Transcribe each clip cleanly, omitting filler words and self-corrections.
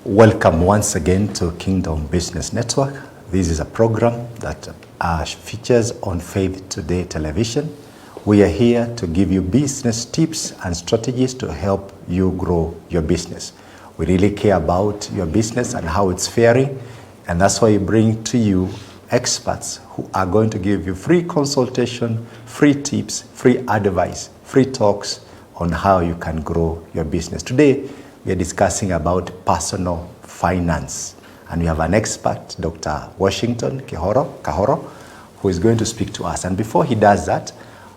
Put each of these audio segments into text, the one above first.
Welcome once again to Kingdom Business Network. This is a program that features on Faith Today Television. We are here to give you business tips and strategies to help you grow your business. We really care about your business and how it's faring, and that's why we bring to you experts who are going to give you free consultation, free tips, free advice, free talks on how you can grow your business. Today, we are discussing about personal finance, and we have an expert, Dr. Washington Kahoro, who is going to speak to us. And before he does that,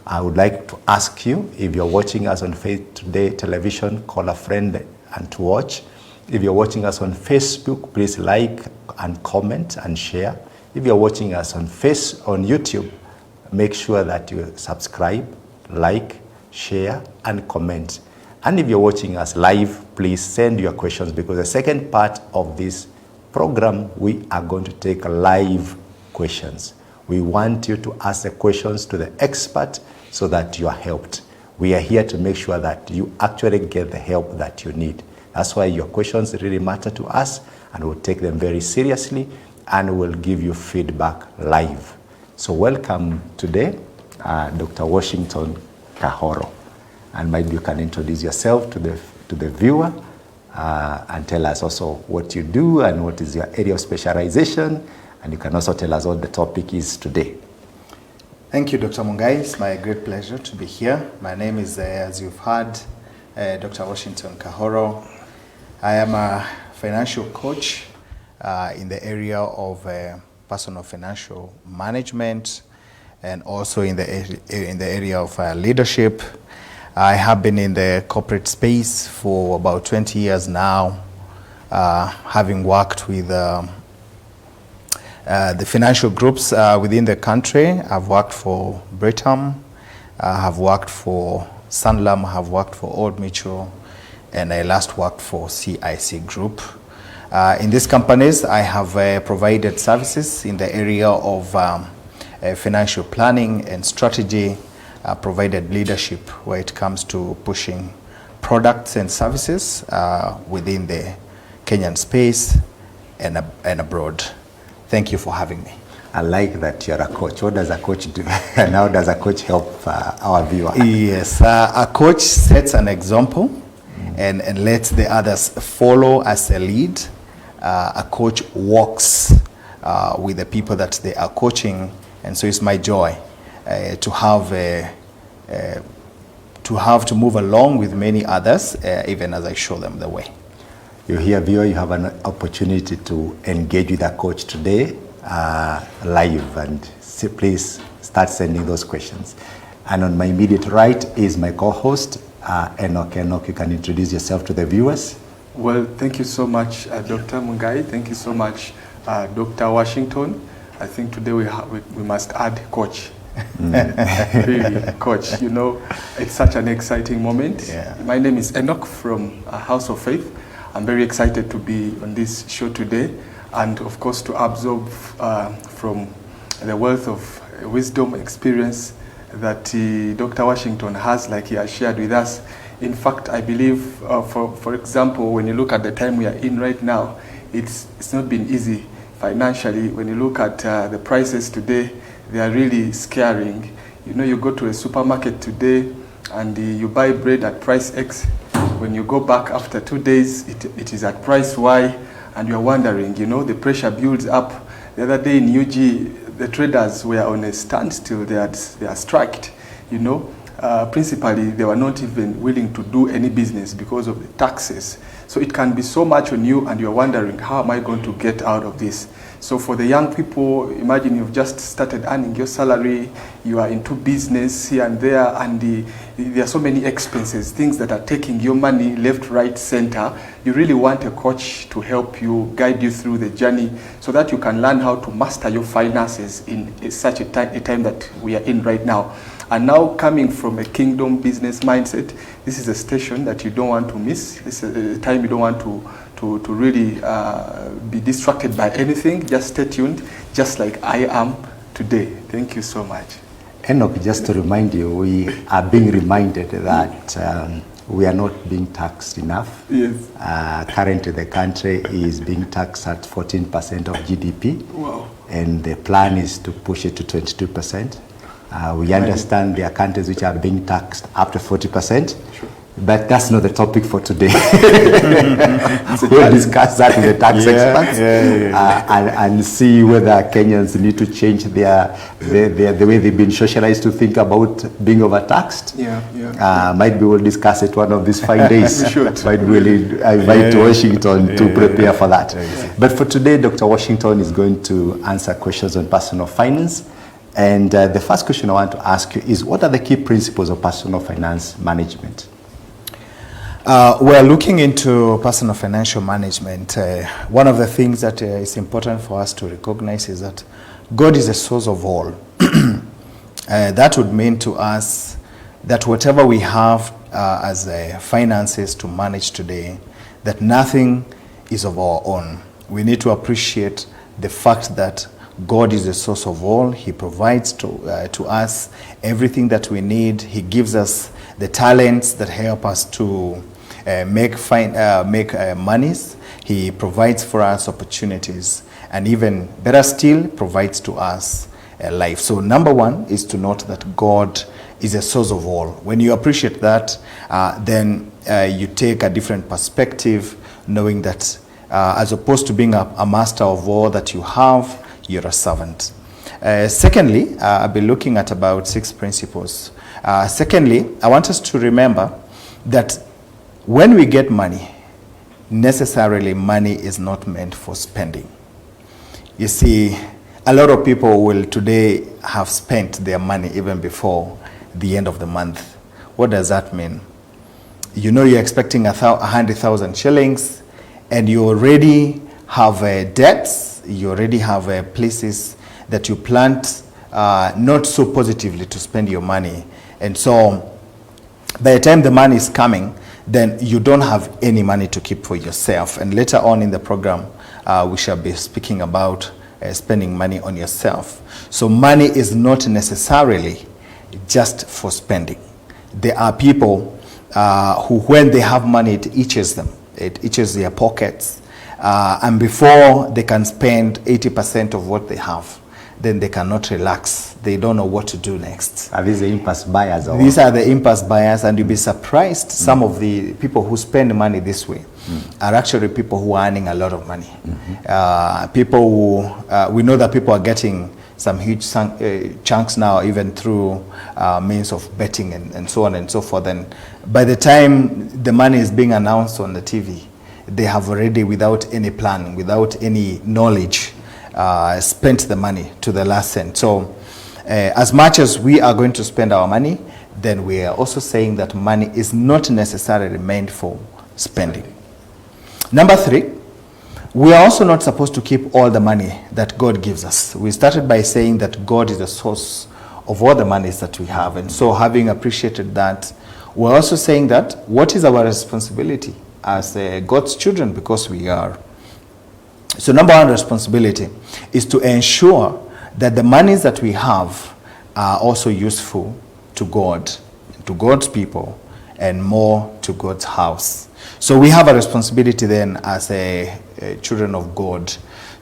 I would like to ask you, if you're watching us on Faith Today Television, call a friend and to watch. If you're watching us on Facebook, please like and comment and share. If you're watching us on YouTube, make sure that you subscribe, like, share, and comment. And if you're watching us live, please send your questions, because the second part of this program, we are going to take live questions. We want you to ask the questions to the expert so that you are helped. We are here to make sure that you actually get the help that you need. That's why your questions really matter to us, and we'll take them very seriously, and we'll give you feedback live. So welcome today, Dr. Washington Kahoro. And maybe you can introduce yourself to the viewer and tell us also what you do and what is your area of specialization, and you can also tell us what the topic is today. Thank you, Dr. Mungai. It's my great pleasure to be here. My name is, as you've heard, Dr. Washington Kahoro. I am a financial coach in the area of personal financial management, and also in the area of leadership. I have been in the corporate space for about 20 years now, having worked with the financial groups within the country. I've worked for Britam, have worked for Sanlam, have worked for Old Mutual, and I last worked for CIC Group. In these companies, I have provided services in the area of financial planning and strategy, provided leadership where it comes to pushing products and services within the Kenyan space and abroad. Thank you for having me. I like that you're a coach. What does a coach do, and how does a coach help our viewer? Yes, a coach sets an example and lets the others follow as a lead. A coach walks with the people that they are coaching, and so it's my joy to have to move along with many others, even as I show them the way. You hear, viewer, you have an opportunity to engage with a coach today live, and please start sending those questions. And on my immediate right is my co-host, Enoch. Enoch, you can introduce yourself to the viewers. Well, thank you so much, Dr. Mungai. Thank you so much, Dr. Washington. I think today we must add coach. Really, coach. You know, it's such an exciting moment. Yeah. My name is Enoch from House of Faith. I'm very excited to be on this show today, and of course to absorb from the wealth of wisdom, experience that Dr. Washington has, like he has shared with us. In fact, I believe, for example, when you look at the time we are in right now, it's not been easy financially. When you look at the prices today, they are really scaring. You know, you go to a supermarket today and you buy bread at price X. When you go back after 2 days, it is at price Y, and you're wondering, you know, the pressure builds up. The other day in UG, the traders were on a standstill. They are striked, you know. Principally, they were not even willing to do any business because of the taxes. So it can be so much on you, and you're wondering, how am I going to get out of this? So for the young people, imagine you've just started earning your salary, you are into business here and there, and there are so many expenses, things that are taking your money left, right, center. You really want a coach to help you, guide you through the journey, so that you can learn how to master your finances in such a time that we are in right now. And now, coming from a kingdom business mindset, this is a station that you don't want to miss. This is a time you don't want to really be distracted by anything. Just stay tuned, just like I am today. Thank you so much. Enoch, just to remind you, we are being reminded that we are not being taxed enough. Yes. Currently, the country is being taxed at 14% of GDP. Wow. And the plan is to push it to 22%. We understand there are countries which are being taxed up to 40%. Sure. But that's not the topic for today. We'll discuss that with the tax experts and see whether Kenyans need to change the way they've been socialized to think about being overtaxed. Might be we'll discuss it one of these fine days. We should. Might really invite Washington to prepare for that. But for today, Dr. Washington is going to answer questions on personal finance. And the first question I want to ask you is, what are the key principles of personal finance management? We're looking into personal financial management. One of the things that is important for us to recognize is that God is the source of all. That would mean to us that whatever we have as finances to manage today, that nothing is of our own. We need to appreciate the fact that God is the source of all. He provides to us everything that we need. He gives us the talents that help us to make monies. He provides for us opportunities, and even better still, provides to us life. So number one is to note that God is a source of all. When you appreciate that, then you take a different perspective, knowing that as opposed to being a master of all that you have, you're a servant. Secondly, I'll be looking at about 6 principles. Secondly, I want us to remember that when we get money, necessarily money is not meant for spending. You see, a lot of people will today have spent their money even before the end of the month. What does that mean? You know you're expecting 100,000 shillings, and you already have debts, you already have places that you planned not so positively to spend your money. And so by the time the money is coming, then you don't have any money to keep for yourself. And later on in the program, we shall be speaking about spending money on yourself. So money is not necessarily just for spending. There are people who, when they have money, it itches them. It itches their pockets. And before they can spend 80% of what they have, then they cannot relax. They don't know what to do next. Are these the impulse buyers? Or these are the impulse buyers, and you'll be surprised. Some of the people who spend money this way are actually people who are earning a lot of money. People who, we know that people are getting some huge chunks now, even through means of betting and so on and so forth. And by the time the money is being announced on the TV, they have already, without any plan, without any knowledge, spent the money to the last cent. So as much as we are going to spend our money, then we are also saying that money is not necessarily meant for spending. Number 3, we are also not supposed to keep all the money that God gives us. We started by saying that God is the source of all the monies that we have. And so having appreciated that, we're also saying that what is our responsibility as God's children, because we are. So number 1 responsibility is to ensure that the monies that we have are also useful to God, to God's people, and more to God's house. So we have a responsibility then as children of God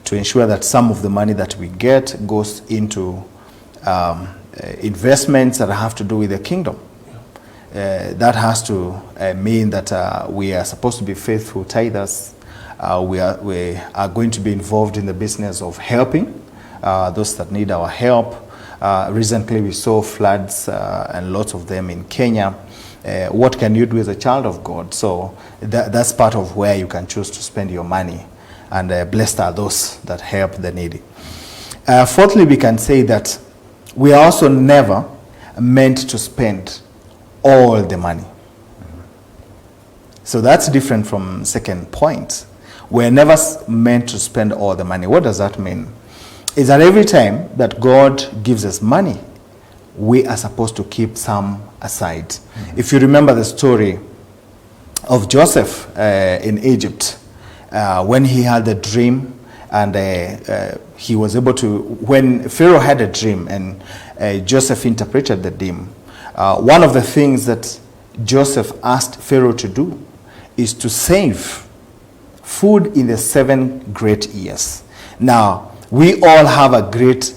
to ensure that some of the money that we get goes into investments that have to do with the kingdom. That has to mean that we are supposed to be faithful tithers. We are going to be involved in the business of helping those that need our help. Recently we saw floods and lots of them in Kenya. What can you do as a child of God? So that's part of where you can choose to spend your money, and blessed are those that help the needy. Fourthly, we can say that we are also never meant to spend all the money. So that's different from second point. We're never meant to spend all the money. What does that mean? Is that every time that God gives us money, we are supposed to keep some aside. If you remember the story of Joseph in Egypt, when he had the dream, and he was able to, when Pharaoh had a dream and Joseph interpreted the dream, one of the things that Joseph asked Pharaoh to do is to save food in the 7 great years. Now, we all have a great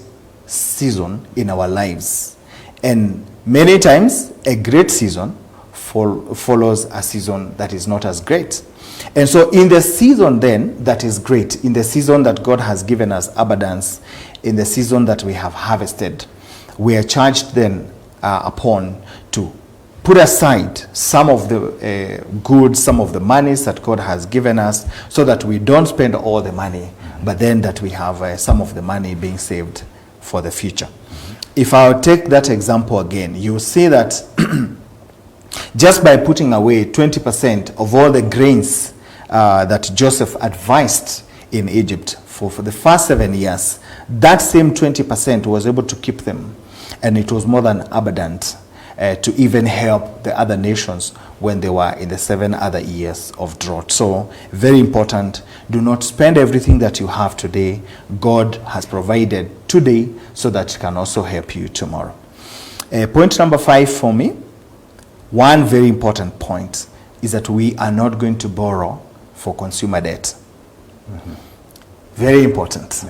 season in our lives. And many times, a great season follows a season that is not as great. And so in the season then that is great, in the season that God has given us abundance, in the season that we have harvested, we are charged then upon to put aside some of the goods, some of the monies that God has given us, so that we don't spend all the money, but then that we have some of the money being saved for the future. If I take that example again, you see that just by putting away 20% of all the grains that Joseph advised in Egypt for the first 7 years, that same 20% was able to keep them, and it was more than abundant to even help the other nations when they were in the 7 other years of drought. So very important, do not spend everything that you have today. God has provided today so that it can also help you tomorrow. Point number 5 for me, one very important point is that we are not going to borrow for consumer debt. Very important.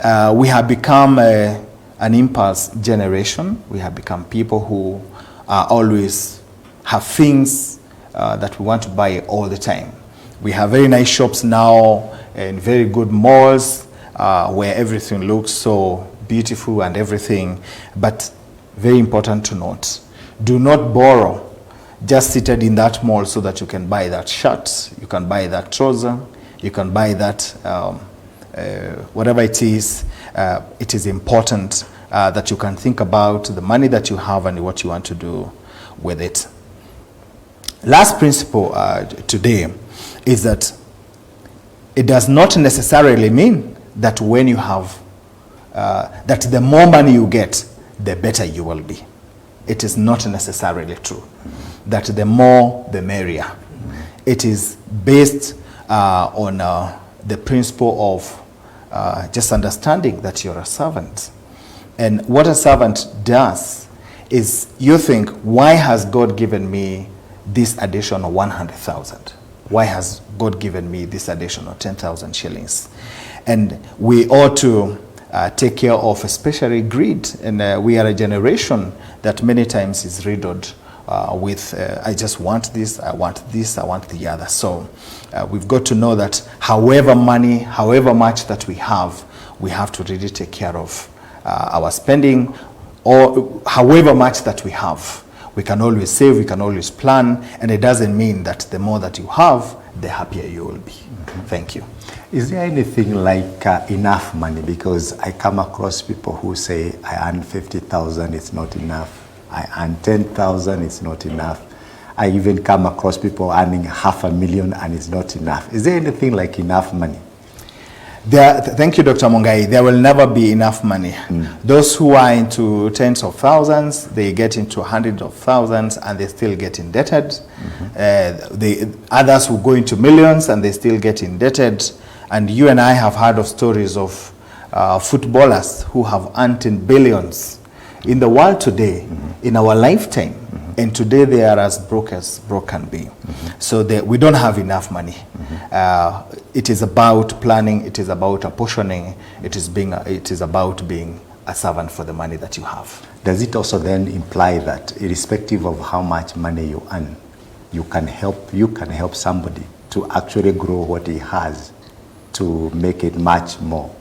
Yeah. We have become an impulse generation. We have become people who always have things that we want to buy all the time. We have very nice shops now and very good malls where everything looks so beautiful and everything. But very important to note, do not borrow just seated in that mall so that you can buy that shirt, you can buy that trouser, you can buy that whatever it is. It is important that you can think about the money that you have and what you want to do with it. Last principle today is that it does not necessarily mean that when you have, that the more money you get, the better you will be. It is not necessarily true. That the more, the merrier. It is based on the principle of just understanding that you're a servant. And what a servant does is you think, why has God given me this additional 100,000? Why has God given me this additional 10,000 shillings? And we ought to take care of especially greed. And we are a generation that many times is riddled with, I just want this, I want this, I want the other. So we've got to know that however much that we have to really take care of our spending, or however much that we have. We can always save, we can always plan, and it doesn't mean that the more that you have, the happier you will be. Thank you. Is there anything like enough money? Because I come across people who say, I earn 50,000, it's not enough. I earn 10,000, it's not enough. I even come across people earning $500,000 and it's not enough. Is there anything like enough money? Thank you, Dr. Mungai. There will never be enough money. Those who are into tens of thousands, they get into hundreds of thousands and they still get indebted. The others who go into millions and they still get indebted. And you and I have heard of stories of footballers who have earned in billions. In the world today, in our lifetime, and today they are as broke can be. So we don't have enough money. It is about planning, it is about apportioning, it is about being a servant for the money that you have. Does it also then imply that irrespective of how much money you earn, you can help somebody to actually grow what he has to make it much more?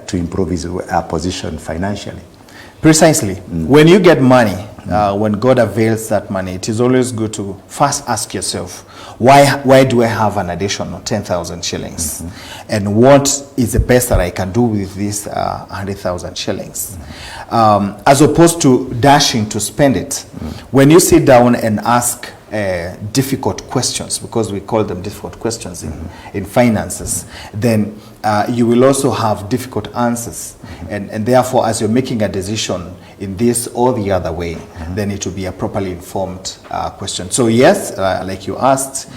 To improve his position financially. Precisely. When you get money, when God avails that money, it is always good to first ask yourself, why do I have an additional 10,000 shillings? And what is the best that I can do with this 100,000 shillings? As opposed to dashing to spend it. When you sit down and ask difficult questions, because we call them difficult questions in finances, then you will also have difficult answers. And therefore, as you're making a decision in this or the other way, then it will be a properly informed question. So yes, like you asked,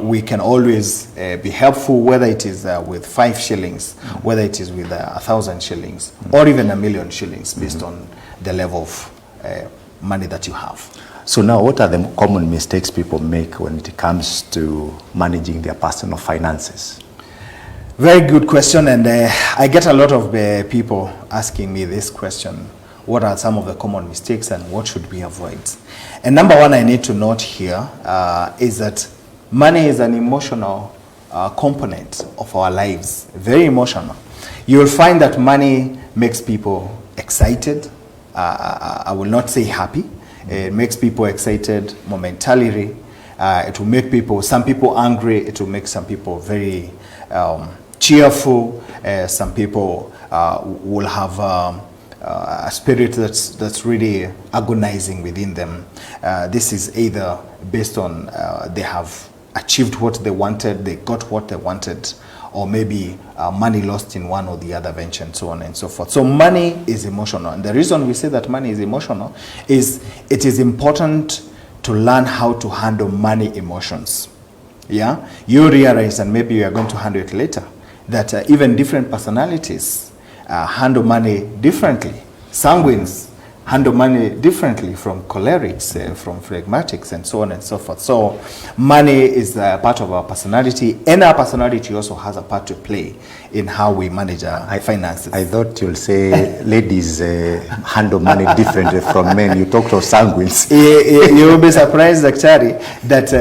we can always be helpful, whether it is with 5 shillings, whether it is with 1,000 shillings, or even 1,000,000 shillings, based on the level of money that you have. So now, what are the common mistakes people make when it comes to managing their personal finances? Very good question, and I get a lot of people asking me this question. What are some of the common mistakes and what should we avoid? And number one I need to note here is that money is an emotional component of our lives, very emotional. You will find that money makes people excited. I will not say happy. It makes people excited momentarily. It will make people, some people angry. It will make some people very cheerful. Some people will have a spirit that's really agonizing within them. This is either based on they have achieved what they wanted, they got what they wanted, or maybe money lost in one or the other venture, and so on and so forth. So money is emotional. And the reason we say that money is emotional is it is important to learn how to handle money emotions. Yeah? You realize, and maybe you are going to handle it later, that even different personalities handle money differently. Sanguines handle money differently from cholerics, from phlegmatics, and so on and so forth. So money is a part of our personality, and our personality also has a part to play in how we manage our finances. I thought you'll say ladies handle money differently from men. You talked of sanguines. You will be surprised, actually, that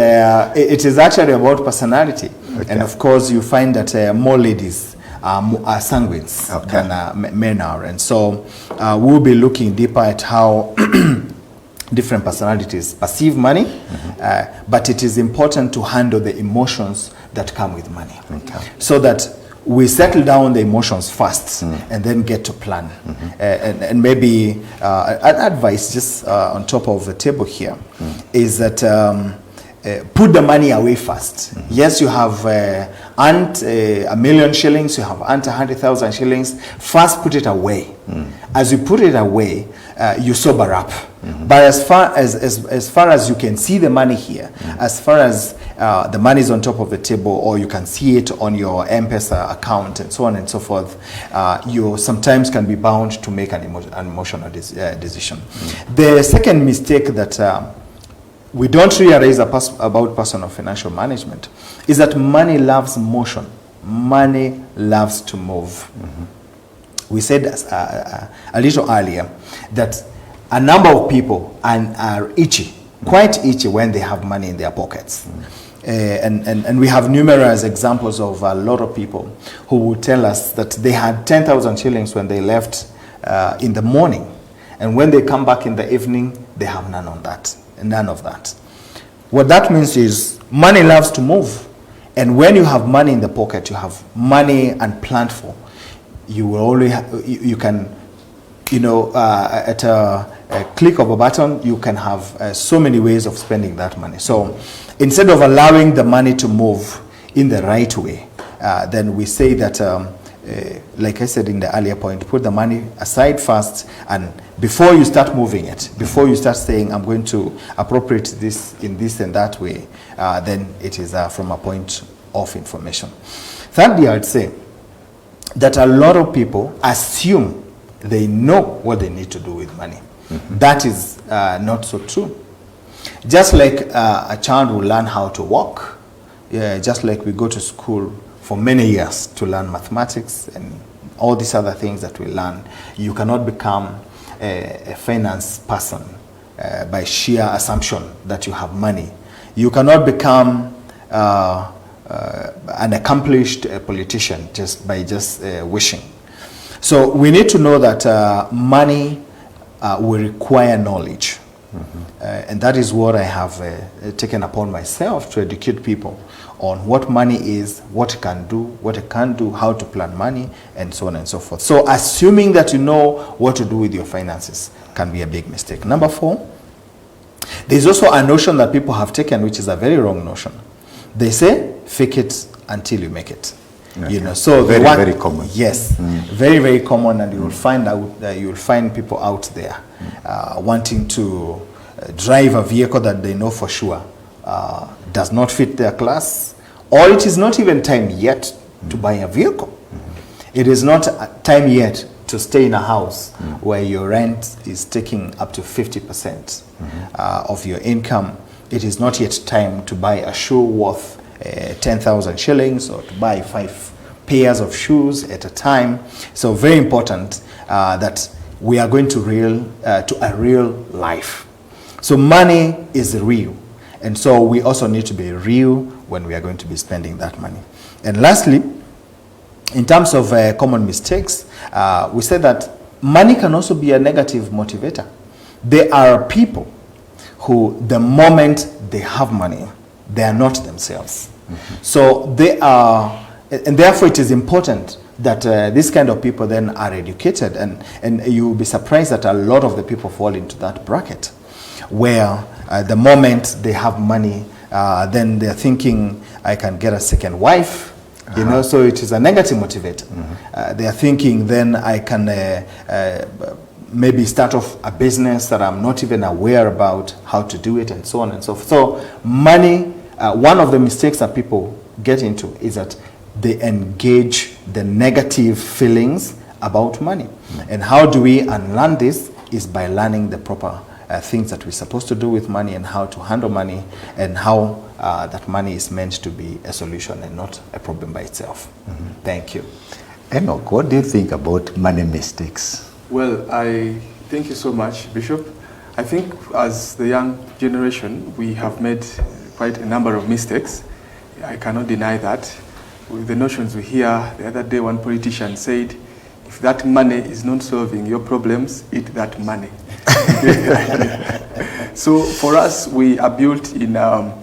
it is actually about personality. Okay. And of course, you find that more ladies are sanguines than men are. And so we'll be looking deeper at how different personalities perceive money, but it is important to handle the emotions that come with money. Okay. So that we settle down the emotions first and then get to plan. And maybe an advice just on top of the table here is that put the money away first. Yes, you have earned $1 million shillings, you have earned 100,000 shillings. First, put it away. As you put it away, you sober up. But as far as you can see the money here, as far as the money is on top of the table, or you can see it on your M-Pesa account, and so on and so forth, you sometimes can be bound to make an emotional decision. The second mistake that we don't realize about personal financial management is that money loves motion. Money loves to move. We said a little earlier that a number of people are itchy, quite itchy when they have money in their pockets. And we have numerous examples of a lot of people who will tell us that they had 10,000 shillings when they left in the morning. And when they come back in the evening, they have none of that. What that means is money loves to move. And when you have money in the pocket, you have money unplanned for, you will only you can, at a click of a button, you can have so many ways of spending that money. So instead of allowing the money to move in the right way, then we say that, like I said in the earlier point, put the money aside first, and before you start moving it, before you start saying, I'm going to appropriate this in this and that way, then it is from a point of information. Thirdly, I'd say that a lot of people assume they know what they need to do with money. That is not so true. Just like a child will learn how to walk, just like we go to school for many years to learn mathematics and all these other things that we learn, you cannot become a finance person by sheer assumption that you have money. You cannot become an accomplished politician just by wishing. So we need to know that money will require knowledge. And that is what I have taken upon myself to educate people on what money is, what it can do, what it can't do, how to plan money, and so on and so forth. So assuming that you know what to do with your finances can be a big mistake. Number 4, there's also a notion that people have taken, which is a very wrong notion. They say, fake it until you make it. Okay. So very common. Yes, very, very common, and you will find out that you will find people out there wanting to drive a vehicle that they know for sure does not fit their class, or it is not even time yet to buy a vehicle. It is not time yet to stay in a house where your rent is taking up to 50% of your income, it is not yet time to buy a shoe worth 10,000 shillings or to buy 5 pairs of shoes at a time. So very important that we are going to a real life. So money is real. And so we also need to be real when we are going to be spending that money. And lastly, in terms of common mistakes, we said that money can also be a negative motivator. There are people who, the moment they have money, they are not themselves. So they are, and therefore it is important that these kind of people then are educated, and you'll be surprised that a lot of the people fall into that bracket, where the moment they have money, then they're thinking, I can get a second wife, you know, so it is a negative motivator. They are thinking, then I can maybe start off a business that I'm not even aware about how to do it, and so on and so forth. So money, one of the mistakes that people get into is that they engage the negative feelings about money. And how do we unlearn this is by learning the proper things that we're supposed to do with money, and how to handle money, and how that money is meant to be a solution and not a problem by itself. Thank you. Enoch, what do you think about money mistakes? Well, I thank you so much, Bishop. I think as the young generation, we have made quite a number of mistakes. I cannot deny that. With the notions we hear, the other day one politician said, if that money is not solving your problems, eat that money. So for us, we are built in a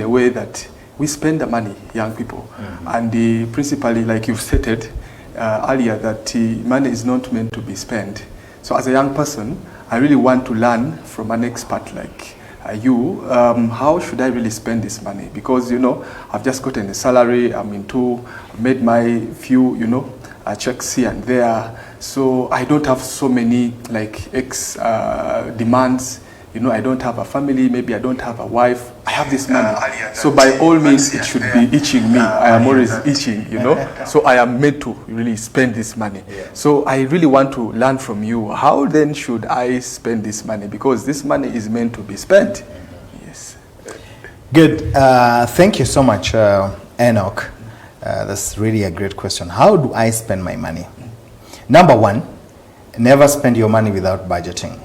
way that we spend the money, young people, and principally, like you've stated earlier, that money is not meant to be spent. So as a young person, I really want to learn from an expert like you, how should I really spend this money? Because, you know, I've just gotten a salary, made my few, checks here and there. So I don't have so many like demands. You know, I don't have a family, maybe I don't have a wife. I have this money. So by all means, it should be itching me. I am always itching, you know. So I am made to really spend this money. So I really want to learn from you. How then should I spend this money? Because this money is meant to be spent. Yes. Good. Thank you so much, Enoch. That's really a great question. How do I spend my money? Number one, never spend your money without budgeting.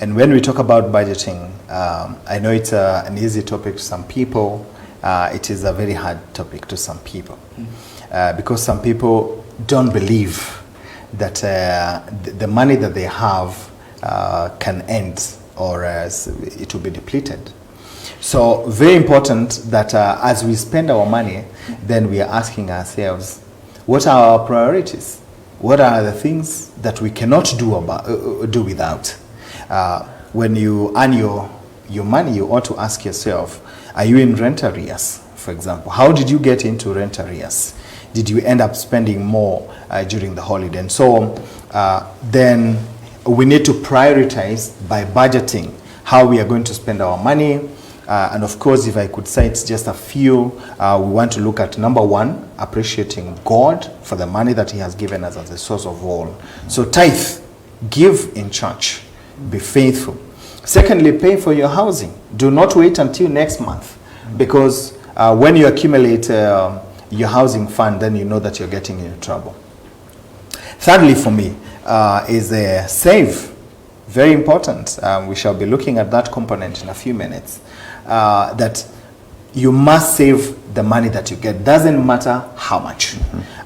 And when we talk about budgeting, I know it's an easy topic to some people. It is a very hard topic to some people. Because some people don't believe that the money that they have can end, or it will be depleted. So very important that as we spend our money, then we are asking ourselves, what are our priorities? What are the things that we cannot do without? When you earn your money, you ought to ask yourself, are you in rent arrears, for example? How did you get into rent arrears? Did you end up spending more during the holiday? And so then we need to prioritize by budgeting how we are going to spend our money. And of course, if I could cite just a few, we want to look at number one, appreciating God for the money that He has given us as the source of all. So tithe, give in church, be faithful. Secondly, pay for your housing. Do not wait until next month, because when you accumulate your housing fund, then you know that you're getting into trouble. Thirdly, for me, is save. Very important. We shall be looking at that component in a few minutes. That you must save the money that you get. Doesn't matter how much.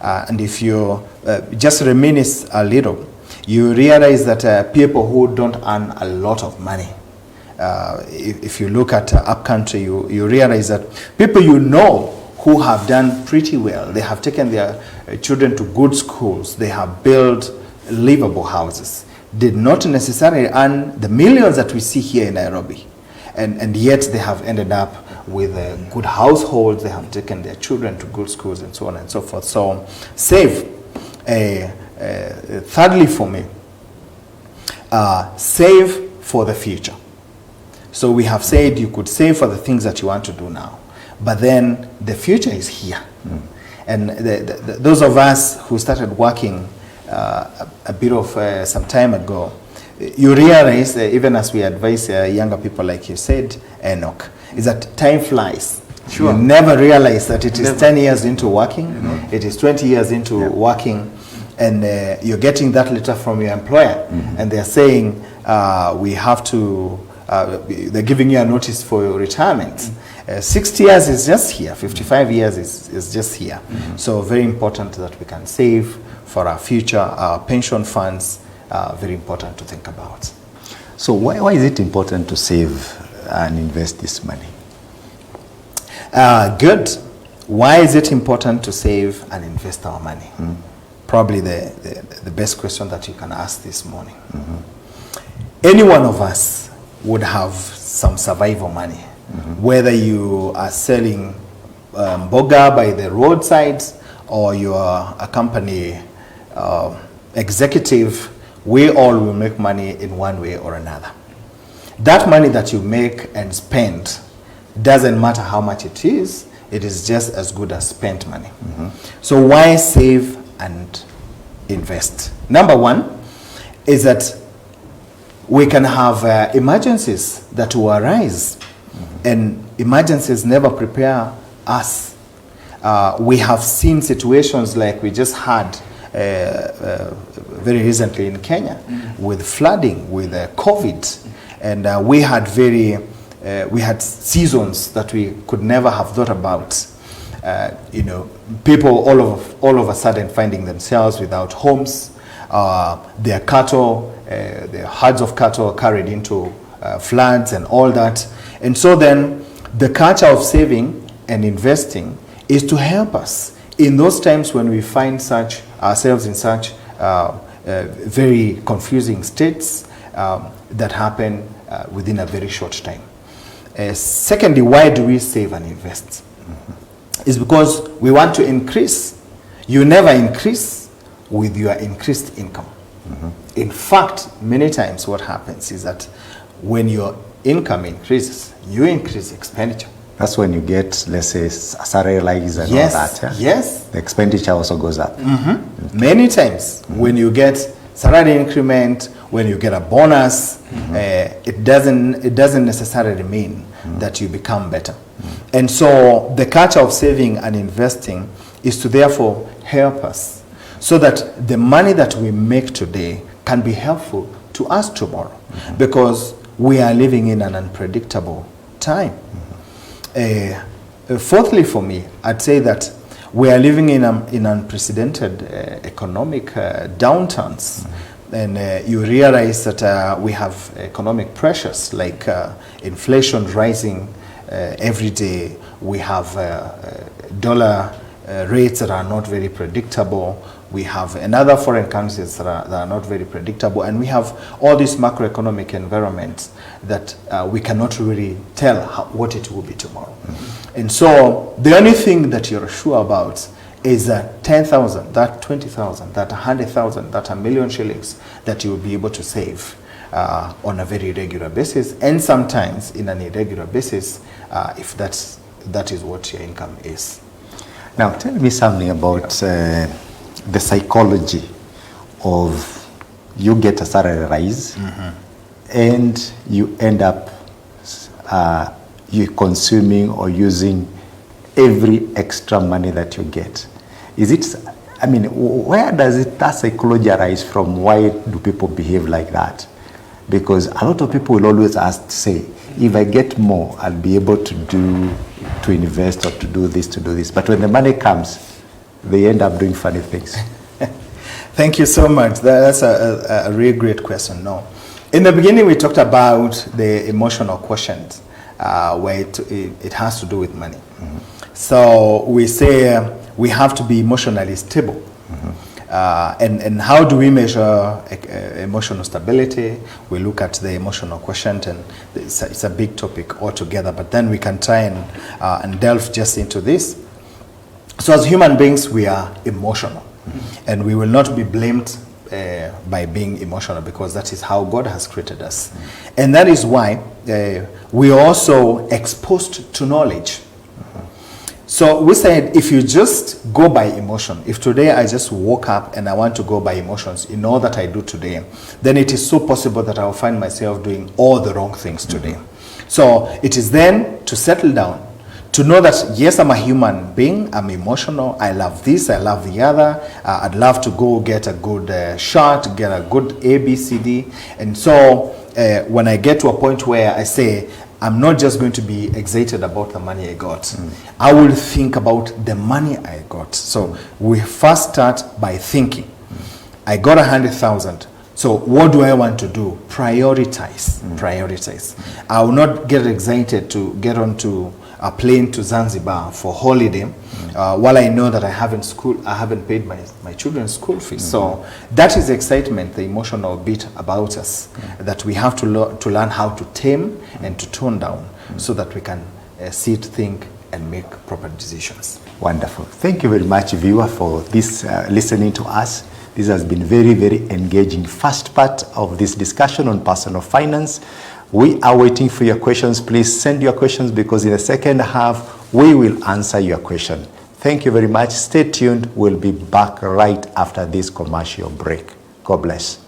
And if you just reminisce a little, you realize that people who don't earn a lot of money, if you look at upcountry, you realize that people you know who have done pretty well, they have taken their children to good schools, they have built livable houses, did not necessarily earn the millions that we see here in Nairobi. And yet they have ended up with good households, they have taken their children to good schools, and so on and so forth. So save. Thirdly, for me, save for the future. So we have said you could save for the things that you want to do now, but then the future is here. And those of us who started working a bit of some time ago, you realize, even as we advise younger people, like you said, Enoch, is that time flies. Sure. You never realize that it is Never. 10 years into working, it is 20 years into working, and you're getting that letter from your employer, and they're saying, we have to, they're giving you a notice for your retirement. 60 years is just here, 55 years is just here. So very important that we can save for our future, our pension funds, very important to think about. So why is it important to save and invest this money? Good. Why is it important to save and invest our money? Probably the best question that you can ask this morning. Any one of us would have some survival money. Whether you are selling boga by the roadside, or you are a company executive, we all will make money in one way or another. That money that you make and spend, doesn't matter how much it is just as good as spent money. So why save and invest? Number one is that we can have emergencies that will arise, and emergencies never prepare us. We have seen situations like we just had very recently in Kenya with flooding, with COVID, and we had seasons that we could never have thought about. People all of a sudden finding themselves without homes, their cattle, their herds of cattle carried into floods and all that. And so then the culture of saving and investing is to help us in those times when we find ourselves in such very confusing states that happen within a very short time. Secondly, why do we save and invest? It's because we want to increase. You never increase with your increased income. In fact, many times what happens is that when your income increases, you increase expenditure. That's when you get, let's say, salary rise and all that. Yeah? Yes. The expenditure also goes up. Many times when you get salary increment, when you get a bonus, it doesn't necessarily mean that you become better. And so the culture of saving and investing is to therefore help us so that the money that we make today can be helpful to us tomorrow, because we are living in an unpredictable time. Fourthly, for me, I'd say that we are living in unprecedented economic downturns. And you realize that we have economic pressures like inflation rising every day. We have dollar rates that are not very predictable. We have another foreign currencies that are not very predictable. And we have all these macroeconomic environments that we cannot really tell what it will be tomorrow. And so the only thing that you're sure about is that 10,000, that 20,000, that 100,000, that a million shillings that you will be able to save on a very regular basis, and sometimes in an irregular basis, if that is what your income is. Now, tell me something about the psychology of you get a salary rise and you end up you consuming or using every extra money that you get. Is it, I mean, where does that psychology arise from? Why do people behave like that? Because a lot of people will always say, if I get more, I'll be able to invest or to do this. But when the money comes, they end up doing funny things. Thank you so much. That's a really great question. No. In the beginning, we talked about the emotional quotient, where it has to do with money. So we say we have to be emotionally stable. And how do we measure emotional stability? We look at the emotional quotient, and it's a big topic altogether, but then we can try and delve just into this. So as human beings, we are emotional, and we will not be blamed by being emotional, because that is how God has created us. And that is why we are also exposed to knowledge. So we said, if you just go by emotion, if today I just woke up and I want to go by emotions in all that I do today, then it is so possible that I will find myself doing all the wrong things today. So it is then to settle down, to know that yes, I'm a human being, I'm emotional, I love this, I love the other, I'd love to go get a good shot, get a good ABCD. And so when I get to a point where I say, I'm not just going to be excited about the money I got. I will think about the money I got. So we first start by thinking. I got 100,000. So what do I want to do? Prioritize. Prioritize. I will not get excited to get onto a plane to Zanzibar for holiday while I know that I haven't paid my children's school fees. So that is the excitement, the emotional bit about us that we have to learn how to tame and to tone down so that we can sit, think, and make proper decisions. Wonderful. Thank you very much, viewer, for this listening to us. This has been very, very engaging first part of this discussion on personal finance. We are waiting for your questions. Please send your questions because in the second half, we will answer your question. Thank you very much. Stay tuned. We'll be back right after this commercial break. God bless.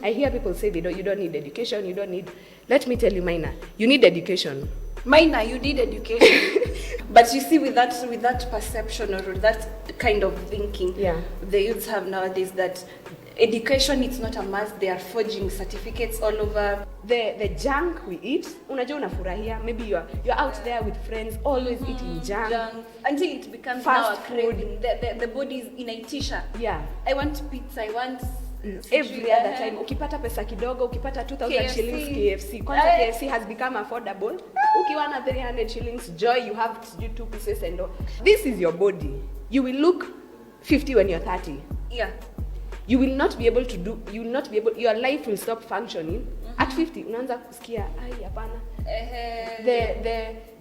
I hear people say you don't need education, you don't need... Let me tell you, Maina, you need education. Maina, you need education. But you see, with that perception or that kind of thinking, the youths have nowadays, that education, it's not a must. They are forging certificates all over. The junk we eat, unajua unafurahia, maybe you're out there with friends, always eating junk. Until it becomes fast food. The body is inaitisha. Yeah. I want pizza, I want... Every other time, ukipata pesa kidogo, ukipata 2,000 shillings KFC. Kwanza KFC has become affordable. Ukiwa na 300 shillings, joy, you have to do 2 pieces and all. This is your body. You will look 50 when you're 30. Yeah. You will not be able to do, your life will stop functioning. At 50, unaanza kusikia, ai, hapana.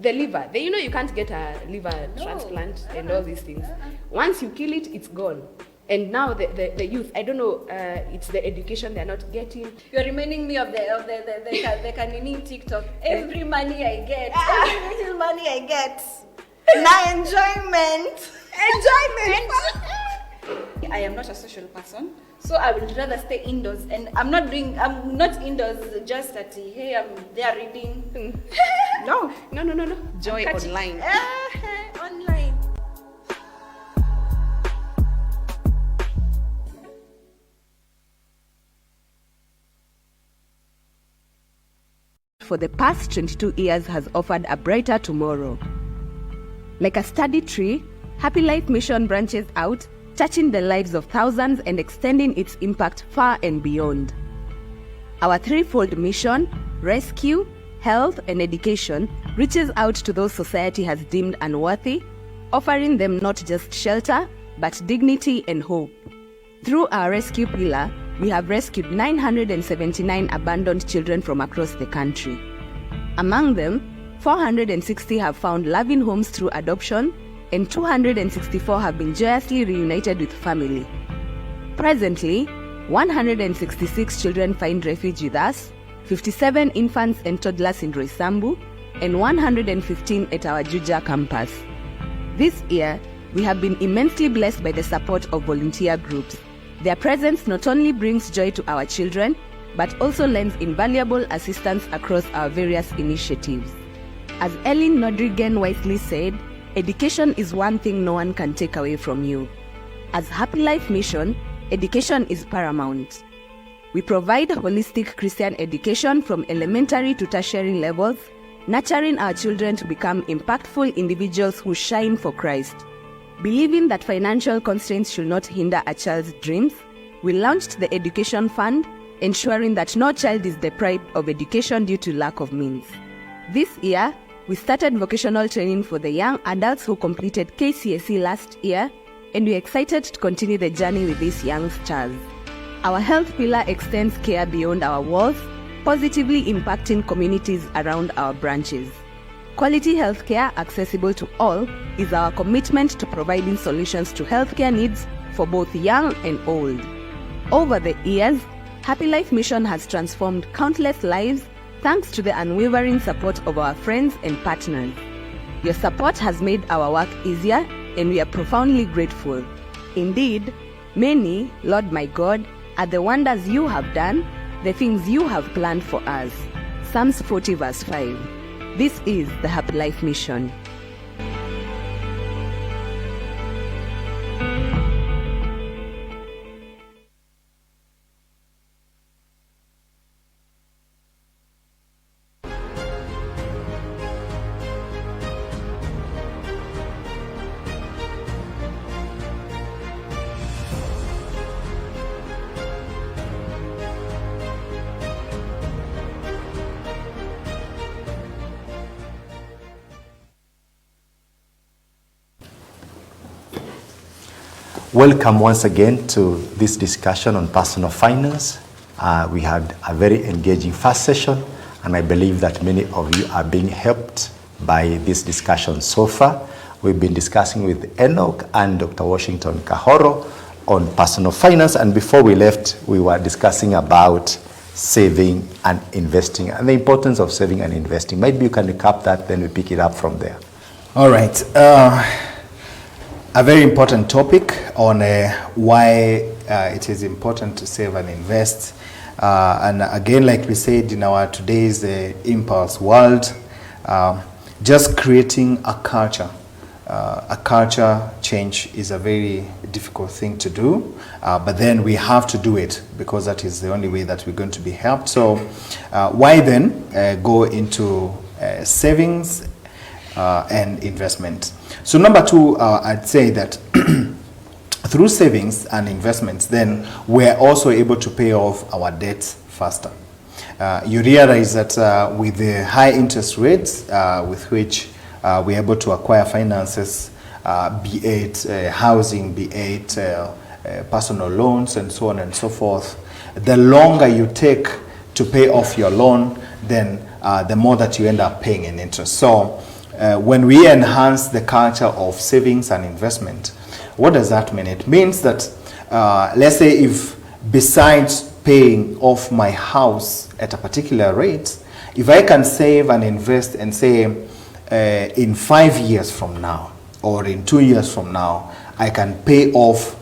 The liver, you can't get a liver transplant and all these things. Once you kill it, it's gone. And now the youth, I don't know, it's the education they're not getting. You're reminding me of the Kanini TikTok. Every money I get, every little money I get. Now enjoyment. I am not a social person, so I would rather stay indoors. And I'm not indoors just at, hey, I'm there reading. No. Joy online. Online. For the past 22 years has offered a brighter tomorrow. Like a sturdy tree, Happy Life Mission branches out, touching the lives of thousands and extending its impact far and beyond. Our threefold mission, rescue, health, and education, reaches out to those society has deemed unworthy, offering them not just shelter, but dignity and hope. Through our rescue pillar, we have rescued 979 abandoned children from across the country. Among them, 460 have found loving homes through adoption, and 264 have been joyously reunited with family. Presently, 166 children find refuge with us, 57 infants and toddlers in Roysambu, and 115 at our Juja campus. This year, We have been immensely blessed by the support of volunteer groups. Their presence not only brings joy to our children, but also lends invaluable assistance across our various initiatives. As Ellen Nodrigen wisely said, education is one thing no one can take away from you. As Happy Life Mission, education is paramount. We provide holistic Christian education from elementary to tertiary levels, nurturing our children to become impactful individuals who shine for Christ. Believing that financial constraints should not hinder a child's dreams, we launched the Education Fund, ensuring that no child is deprived of education due to lack of means. This year, we started vocational training for the young adults who completed KCSE last year, and we're excited to continue the journey with these youngsters. Our health pillar extends care beyond our walls, positively impacting communities around our branches. Quality healthcare accessible to all is our commitment to providing solutions to healthcare needs for both young and old. Over the years, Happy Life Mission has transformed countless lives thanks to the unwavering support of our friends and partners. Your support has made our work easier, and we are profoundly grateful. Indeed, many, Lord my God, are the wonders you have done, the things you have planned for us. Psalms 40 verse 5. This is the Happy Life Mission. Welcome once again to this discussion on personal finance. We had a very engaging first session, and I believe that many of you are being helped by this discussion so far. We've been discussing with Enoch and Dr. Washington Kahoro on personal finance, and before we left, we were discussing about saving and investing and the importance of saving and investing. Maybe you can recap that, then we pick it up from there. All right. A very important topic on why it is important to save and invest. And again, like we said, in our today's impulse world, just creating a culture change is a very difficult thing to do, but then we have to do it because that is the only way that we're going to be helped. So why then go into savings and investment? So number two, I'd say that through savings and investments, then we're also able to pay off our debts faster. You realize that with the high interest rates with which we're able to acquire finances, be it housing, be it personal loans, and so on and so forth, the longer you take to pay off your loan, then the more that you end up paying in interest. So when we enhance the culture of savings and investment, what does that mean? It means that, let's say if besides paying off my house at a particular rate, if I can save and invest and say in 5 years from now or in 2 years from now, I can pay off,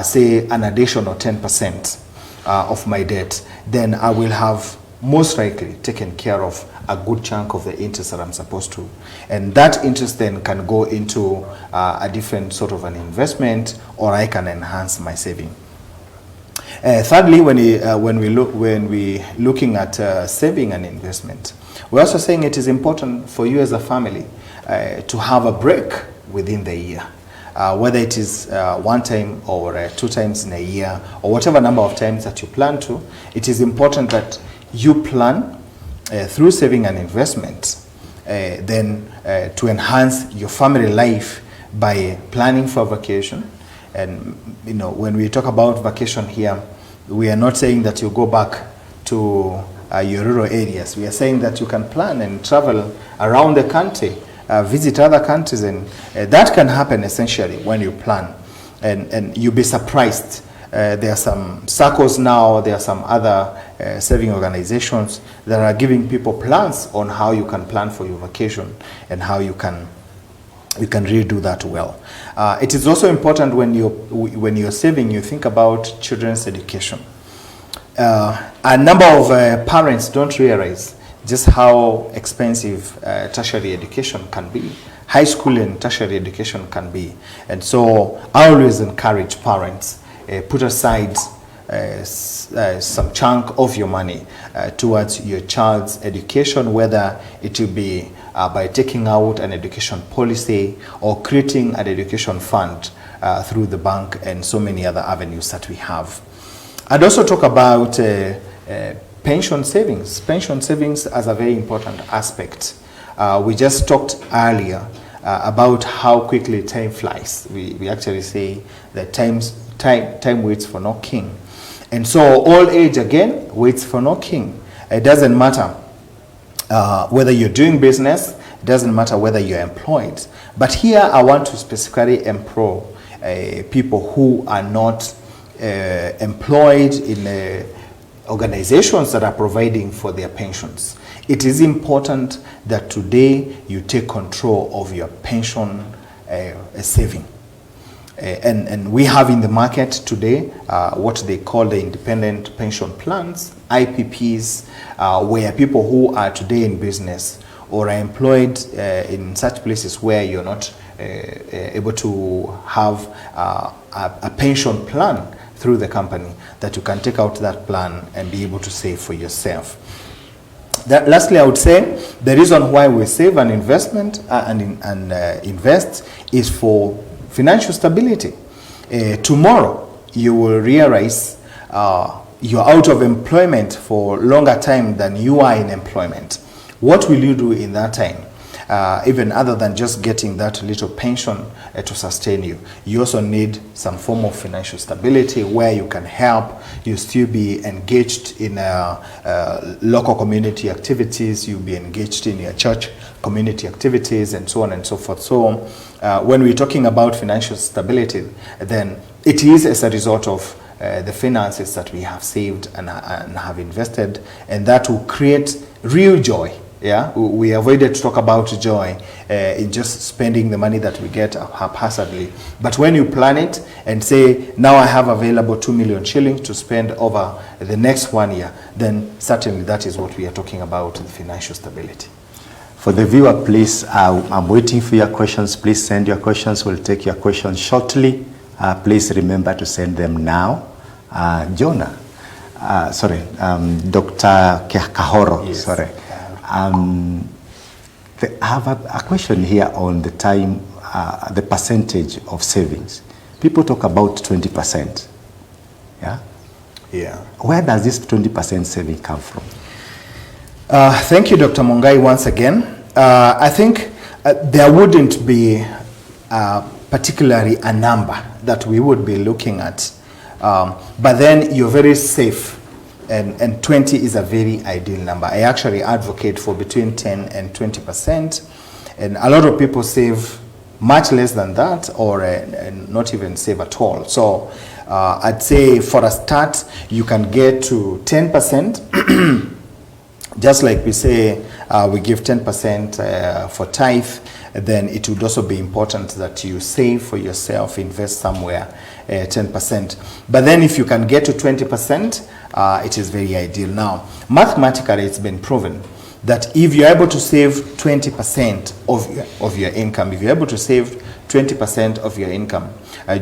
say, an additional 10% of my debt, then I will have most likely taken care of a good chunk of the interest that I'm supposed to. And that interest then can go into a different sort of an investment, or I can enhance my saving. Thirdly, when we looking at saving and investment, we're also saying it is important for you as a family to have a break within the year. Whether it is one time or 2 times in a year, or whatever number of times that you plan to, it is important that you plan through saving and investment, then to enhance your family life by planning for vacation. And you know, when we talk about vacation here, we are not saying that you go back to your rural areas. We are saying that you can plan and travel around the country, visit other countries, and that can happen essentially when you plan. And you'll be surprised. There are some circles now, there are some other saving organizations that are giving people plans on how you can plan for your vacation and how you can you can really do that well. It is also important when you're saving, you think about children's education. A number of parents don't realize just how expensive tertiary education can be. High school and tertiary education can be. And so I always encourage parents, put aside some chunk of your money towards your child's education, whether it will be by taking out an education policy or creating an education fund through the bank and so many other avenues that we have. I'd also talk about pension savings. Pension savings as a very important aspect. We just talked earlier about how quickly time flies. We actually say that time waits for no king. And so old age again waits for no king. It doesn't matter whether you're doing business, it doesn't matter whether you're employed. But here I want to specifically employ people who are not employed in organizations that are providing for their pensions. It is important that today you take control of your pension saving. And we have in the market today what they call the independent pension plans, IPPs, where people who are today in business or are employed in such places where you're not able to have a pension plan through the company, that you can take out that plan and be able to save for yourself. Lastly, I would say the reason why we save and investment and invest is for financial stability. Tomorrow, you will realize you're out of employment for longer time than you are in employment. What will you do in that time? Even other than just getting that little pension to sustain you. You also need some form of financial stability where you can help, you still be engaged in local community activities, you'll be engaged in your church community activities and so on and so forth. So when we're talking about financial stability, then it is as a result of the finances that we have saved and have invested, and that will create real joy. Yeah, we avoided to talk about joy in just spending the money that we get haphazardly. But when you plan it and say, now I have available 2 million shillings to spend over the next 1 year, then certainly that is what we are talking about, the financial stability. For the viewer, please, I'm waiting for your questions. Please send your questions. We'll take your questions shortly. Please remember to send them now. Jonah, Dr. Kahoro, yes. Sorry. I have a question here on the time, the percentage of savings. People talk about 20%. Yeah? Yeah. Where does this 20% saving come from? Thank you, Dr. Mungai, once again. I think there wouldn't be particularly a number that we would be looking at. But then you're very safe. And 20 is a very ideal number. I actually advocate for between 10 and 20%. And a lot of people save much less than that, or not even save at all. So I'd say for a start, you can get to 10%. Just like we say, we give 10% for tithe, then it would also be important that you save for yourself, invest somewhere 10%. But then if you can get to 20%, it is very ideal. Now, mathematically, it's been proven that if you're able to save 20% of your income, if you're able to save 20% of your income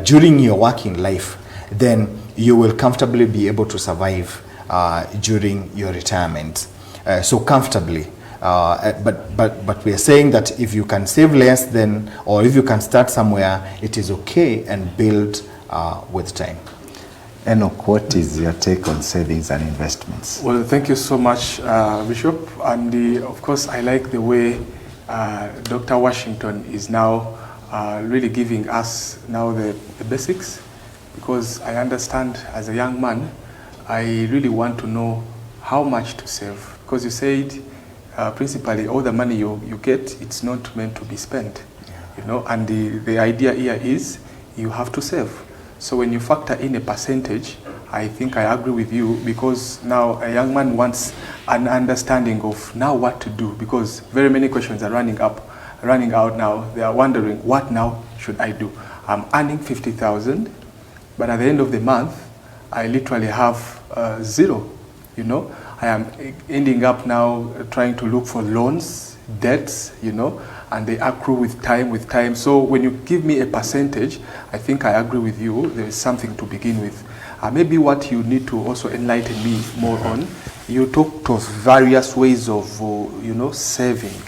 during your working life, then you will comfortably be able to survive during your retirement. So comfortably. But we are saying that if you can save less, then, or if you can start somewhere, it is okay and build with time. Enoch, what is your take on savings and investments? Well, thank you so much, Bishop. And of course, I like the way Dr. Washington is now really giving us now the basics, because I understand as a young man, I really want to know how much to save. Because you said, principally, all the money you get, it's not meant to be spent. Yeah. You know, and the idea here is you have to save. So when you factor in a percentage, I think I agree with you, because now a young man wants an understanding of now what to do, because very many questions are running up running out now. They are wondering, what now should I do? I'm earning 50,000, but at the end of the month, I literally have zero, you know. I am ending up now trying to look for loans, debts, you know, and they accrue with time. So when you give me a percentage, I think I agree with you. There is something to begin with. Maybe what you need to also enlighten me more on, you talked of various ways of, you know, saving.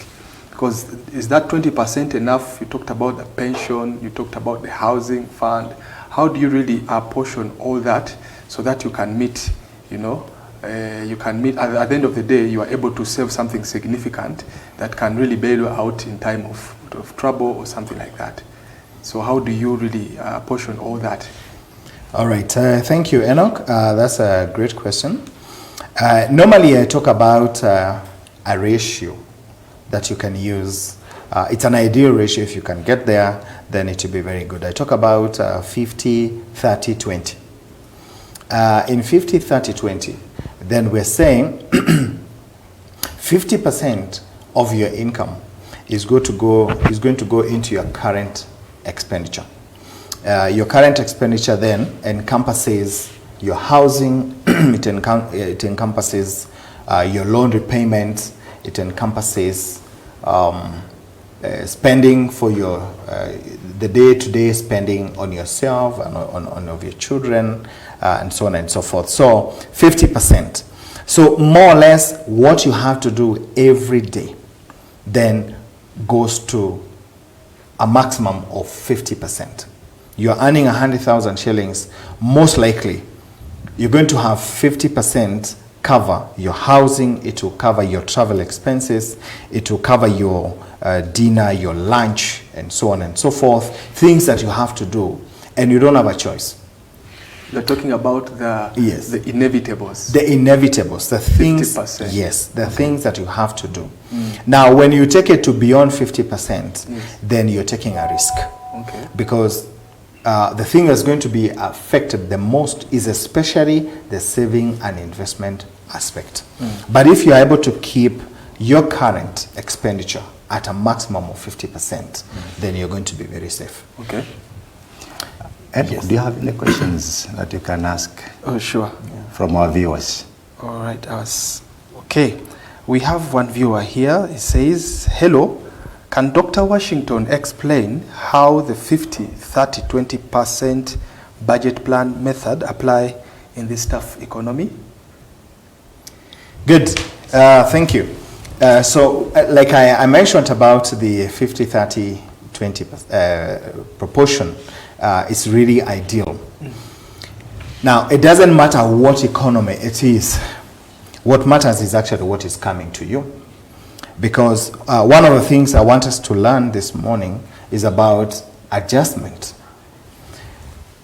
Because is that 20% enough? You talked about the pension, you talked about the housing fund. How do you really apportion all that so that you can meet, you know, you can meet, at the end of the day, you are able to save something significant that can really bail you out in time of trouble or something like that. So how do you really apportion all that? All right, thank you, Enoch. That's a great question. Normally, I talk about a ratio that you can use. It's an ideal ratio. If you can get there, then it will be very good. I talk about 50, 30, 20. In 50, 30, 20, then we're saying 50% of your income is going to go into your current expenditure. Your current expenditure then encompasses your housing, it encompasses your loan repayments, it encompasses spending for your the day-to-day spending on yourself and on of your children, and so on and so forth. So 50%. So more or less what you have to do every day then goes to a maximum of 50%. You're earning 100,000 shillings, most likely you're going to have 50% cover your housing, it will cover your travel expenses, it will cover your dinner, your lunch, and so on and so forth, things that you have to do, and you don't have a choice. You're talking about the inevitables. The inevitables, the things, 50%. Yes, the things that you have to do. Now, when you take it to beyond 50%, then you're taking a risk. Okay. Because the thing that's going to be affected the most is especially the saving and investment aspect. But if you're able to keep your current expenditure at a maximum of 50%, then you're going to be very safe. Okay. Ed, do you have any questions that you can ask? Oh, sure. From our viewers? All right. Okay. We have one viewer here. He says, hello. Can Dr. Washington explain how the 50, 30, 20% budget plan method apply in this tough economy? Good. Thank you. So like I mentioned about the 50, 30, 20 proportion, it's really ideal. Now, it doesn't matter what economy it is. What matters is actually what is coming to you. Because one of the things I want us to learn this morning is about adjustment.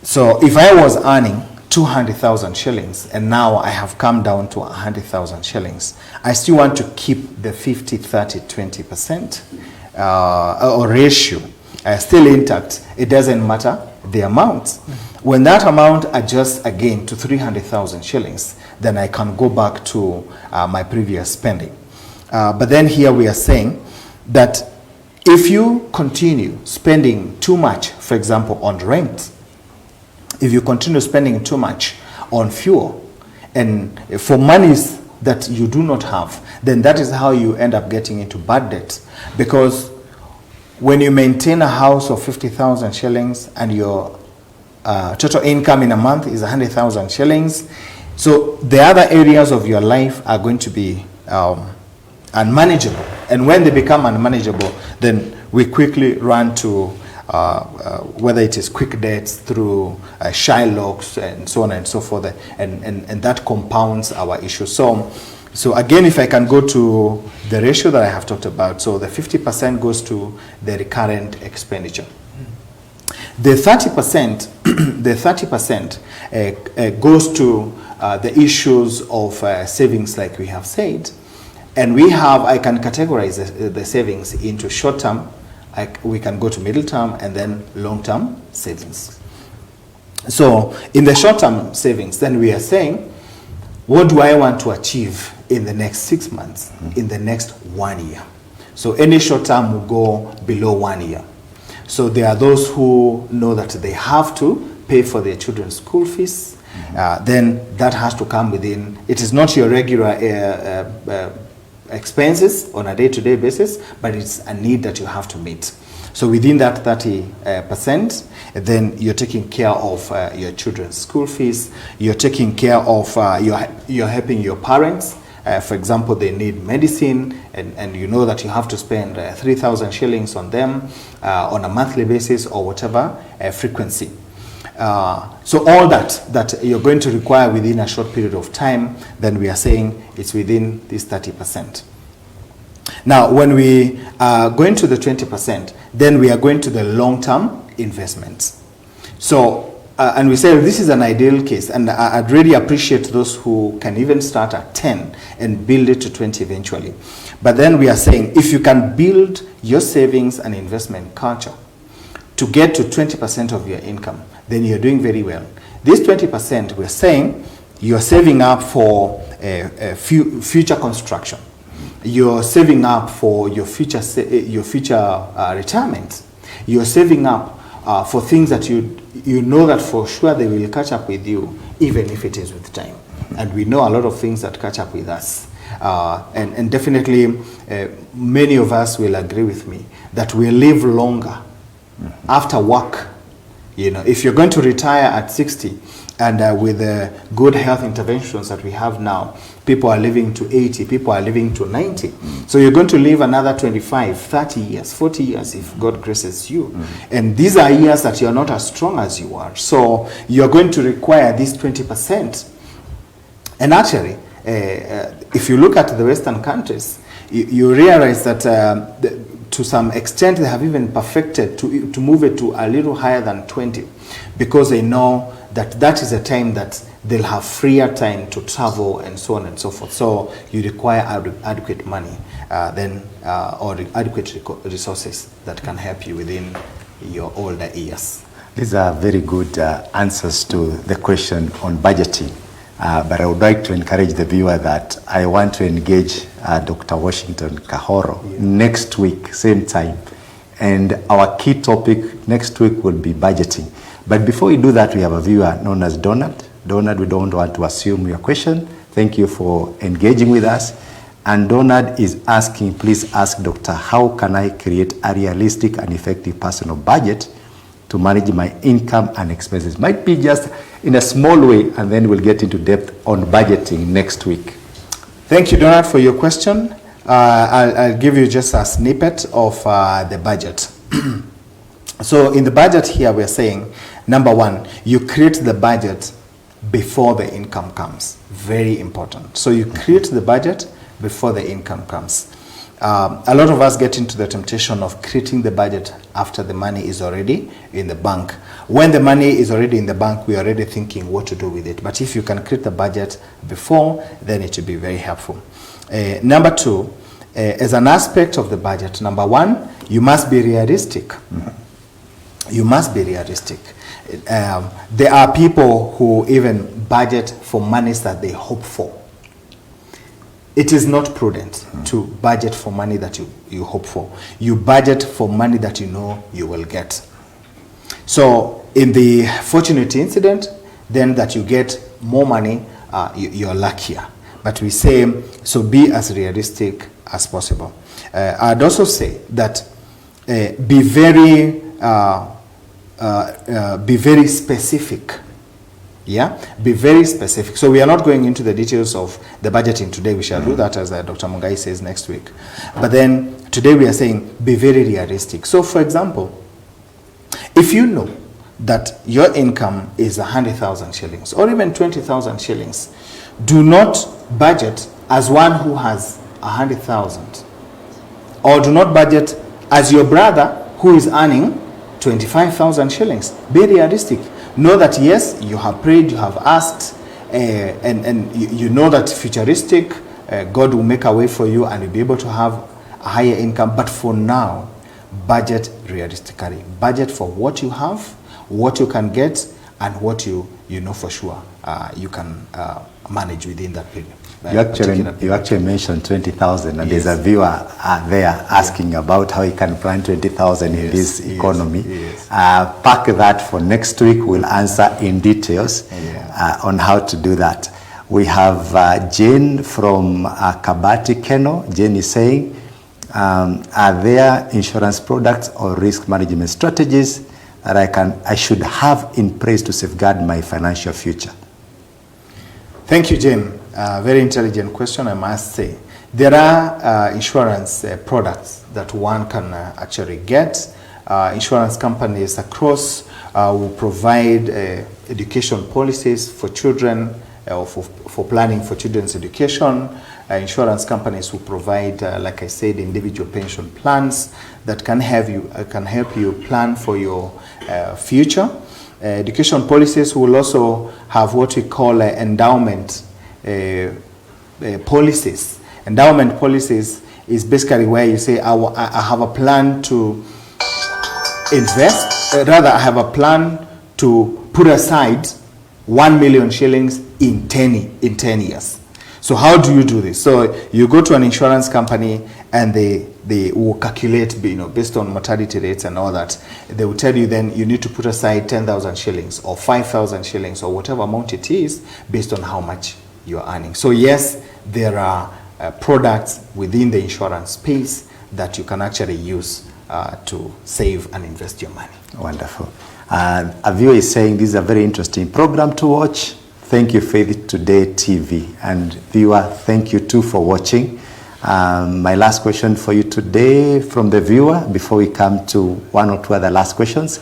So if I was earning 200,000 shillings and now I have come down to 100,000 shillings, I still want to keep the 50, 30, 20% or ratio still intact. It doesn't matter the amount. When that amount adjusts again to 300,000 shillings, then I can go back to my previous spending. But then here we are saying that if you continue spending too much, for example, on rent, if you continue spending too much on fuel and for monies that you do not have, then that is how you end up getting into bad debt. Because when you maintain a house of 50,000 shillings and your total income in a month is 100,000 shillings, so the other areas of your life are going to be unmanageable. And when they become unmanageable, then we quickly run to whether it is quick debts through Shylocks and so on and so forth, and that compounds our issue. So again, if I can go to the ratio that I have talked about, so the 50% goes to the recurrent expenditure. The 30%, goes to the issues of savings, like we have said. And I can categorize the savings into short-term, we can go to middle-term, and then long-term savings. So in the short-term savings, then we are saying, what do I want to achieve in the next 6 months, in the next 1 year? So any short term will go below 1 year. So there are those who know that they have to pay for their children's school fees. Then that has to come within, it is not your regular expenses on a day-to-day basis, but it's a need that you have to meet. So within that 30%, then you're taking care of your children's school fees, you're taking care of, you're helping your parents. For example, they need medicine, and you know that you have to spend 3,000 shillings on them on a monthly basis or whatever frequency. So all that you're going to require within a short period of time, then we are saying it's within this 30%. Now, when we are going to the 20%, then we are going to the long-term investments. So, and we say this is an ideal case, and I'd really appreciate those who can even start at 10 and build it to 20 eventually. But then we are saying if you can build your savings and investment culture to get to 20% of your income, then you're doing very well. This 20%, we're saying you're saving up for future construction. You're saving up for your future retirement. You're saving up for things that you know that for sure they will catch up with you, even if it is with time. And we know a lot of things that catch up with us. And definitely, many of us will agree with me that we live longer after work. You know, if you're going to retire at 60, and with the good health interventions that we have now, people are living to 80, people are living to 90. So you're going to live another 25, 30 years, 40 years if God graces you. And these are years that you're not as strong as you are. So you're going to require this 20%. And actually, if you look at the Western countries, you realize that to some extent they have even perfected to move it to a little higher than 20, because they know that is a time that they'll have freer time to travel and so on and so forth. So you require adequate money or adequate resources that can help you within your older years. These are very good answers to the question on budgeting. But I would like to encourage the viewer that I want to engage Dr. Washington Kahoro next week, same time. And our key topic next week will be budgeting. But before we do that, we have a viewer known as Donald. Donald, we don't want to assume your question. Thank you for engaging with us. And Donald is asking, please ask Doctor, how can I create a realistic and effective personal budget to manage my income and expenses? Might be just in a small way, and then we'll get into depth on budgeting next week. Thank you, Donald, for your question. I'll give you just a snippet of the budget. So in the budget here, we're saying, number one, you create the budget before the income comes. Very important. So you create the budget before the income comes. A lot of us get into the temptation of creating the budget after the money is already in the bank. When the money is already in the bank, we are already thinking what to do with it. But if you can create the budget before, then it will be very helpful. Number two, as an aspect of the budget, number one, you must be realistic. You must be realistic. There are people who even budget for monies that they hope for. It is not prudent to budget for money that you hope for. You budget for money that you know you will get. So in the fortunate incident, then that you get more money, you're luckier. But we say, so be as realistic as possible. I'd also say that be very specific. Yeah, be very specific. So we are not going into the details of the budgeting today. We shall do that, as Dr. Mungai says, next week. But then today we are saying be very realistic. So for example, if you know that your income is 100,000 shillings or even 20,000 shillings, do not budget as one who has 100,000, or do not budget as your brother who is earning 25,000 shillings. Be realistic. Know that yes, you have prayed, you have asked, and you know that futuristic, God will make a way for you and you'll be able to have a higher income. But for now, budget realistically. Budget for what you have, what you can get, and what you know for sure you can manage within that period. You actually mentioned 20,000, and Yes. there's a viewer there asking about how he can plan 20,000 in this economy. Yes. Pack that for next week. We'll answer in details on how to do that. We have Jane from Kabati Keno. Jane is saying, are there insurance products or risk management strategies that I should have in place to safeguard my financial future? Thank you, Jane. Very intelligent question, I must say. There are insurance products that one can actually get. Insurance companies across will provide education policies for children, or for planning for children's education. Insurance companies will provide, like I said, individual pension plans that can help you plan for your future. Education policies will also have what we call endowment policies. Endowment policies is basically where you say, I have a plan to invest, rather I have a plan to put aside 1 million shillings in 10 years. So how do you do this? So you go to an insurance company and they will calculate, based on mortality rates and all that. They will tell you then you need to put aside 10,000 shillings or 5,000 shillings or whatever amount it is based on how much you're earning. So yes, there are products within the insurance space that you can actually use to save and invest your money. Wonderful. A viewer is saying this is a very interesting program to watch. Thank you, Faith Today TV. And viewer, thank you too for watching. My last question for you today from the viewer, before we come to one or two other last questions,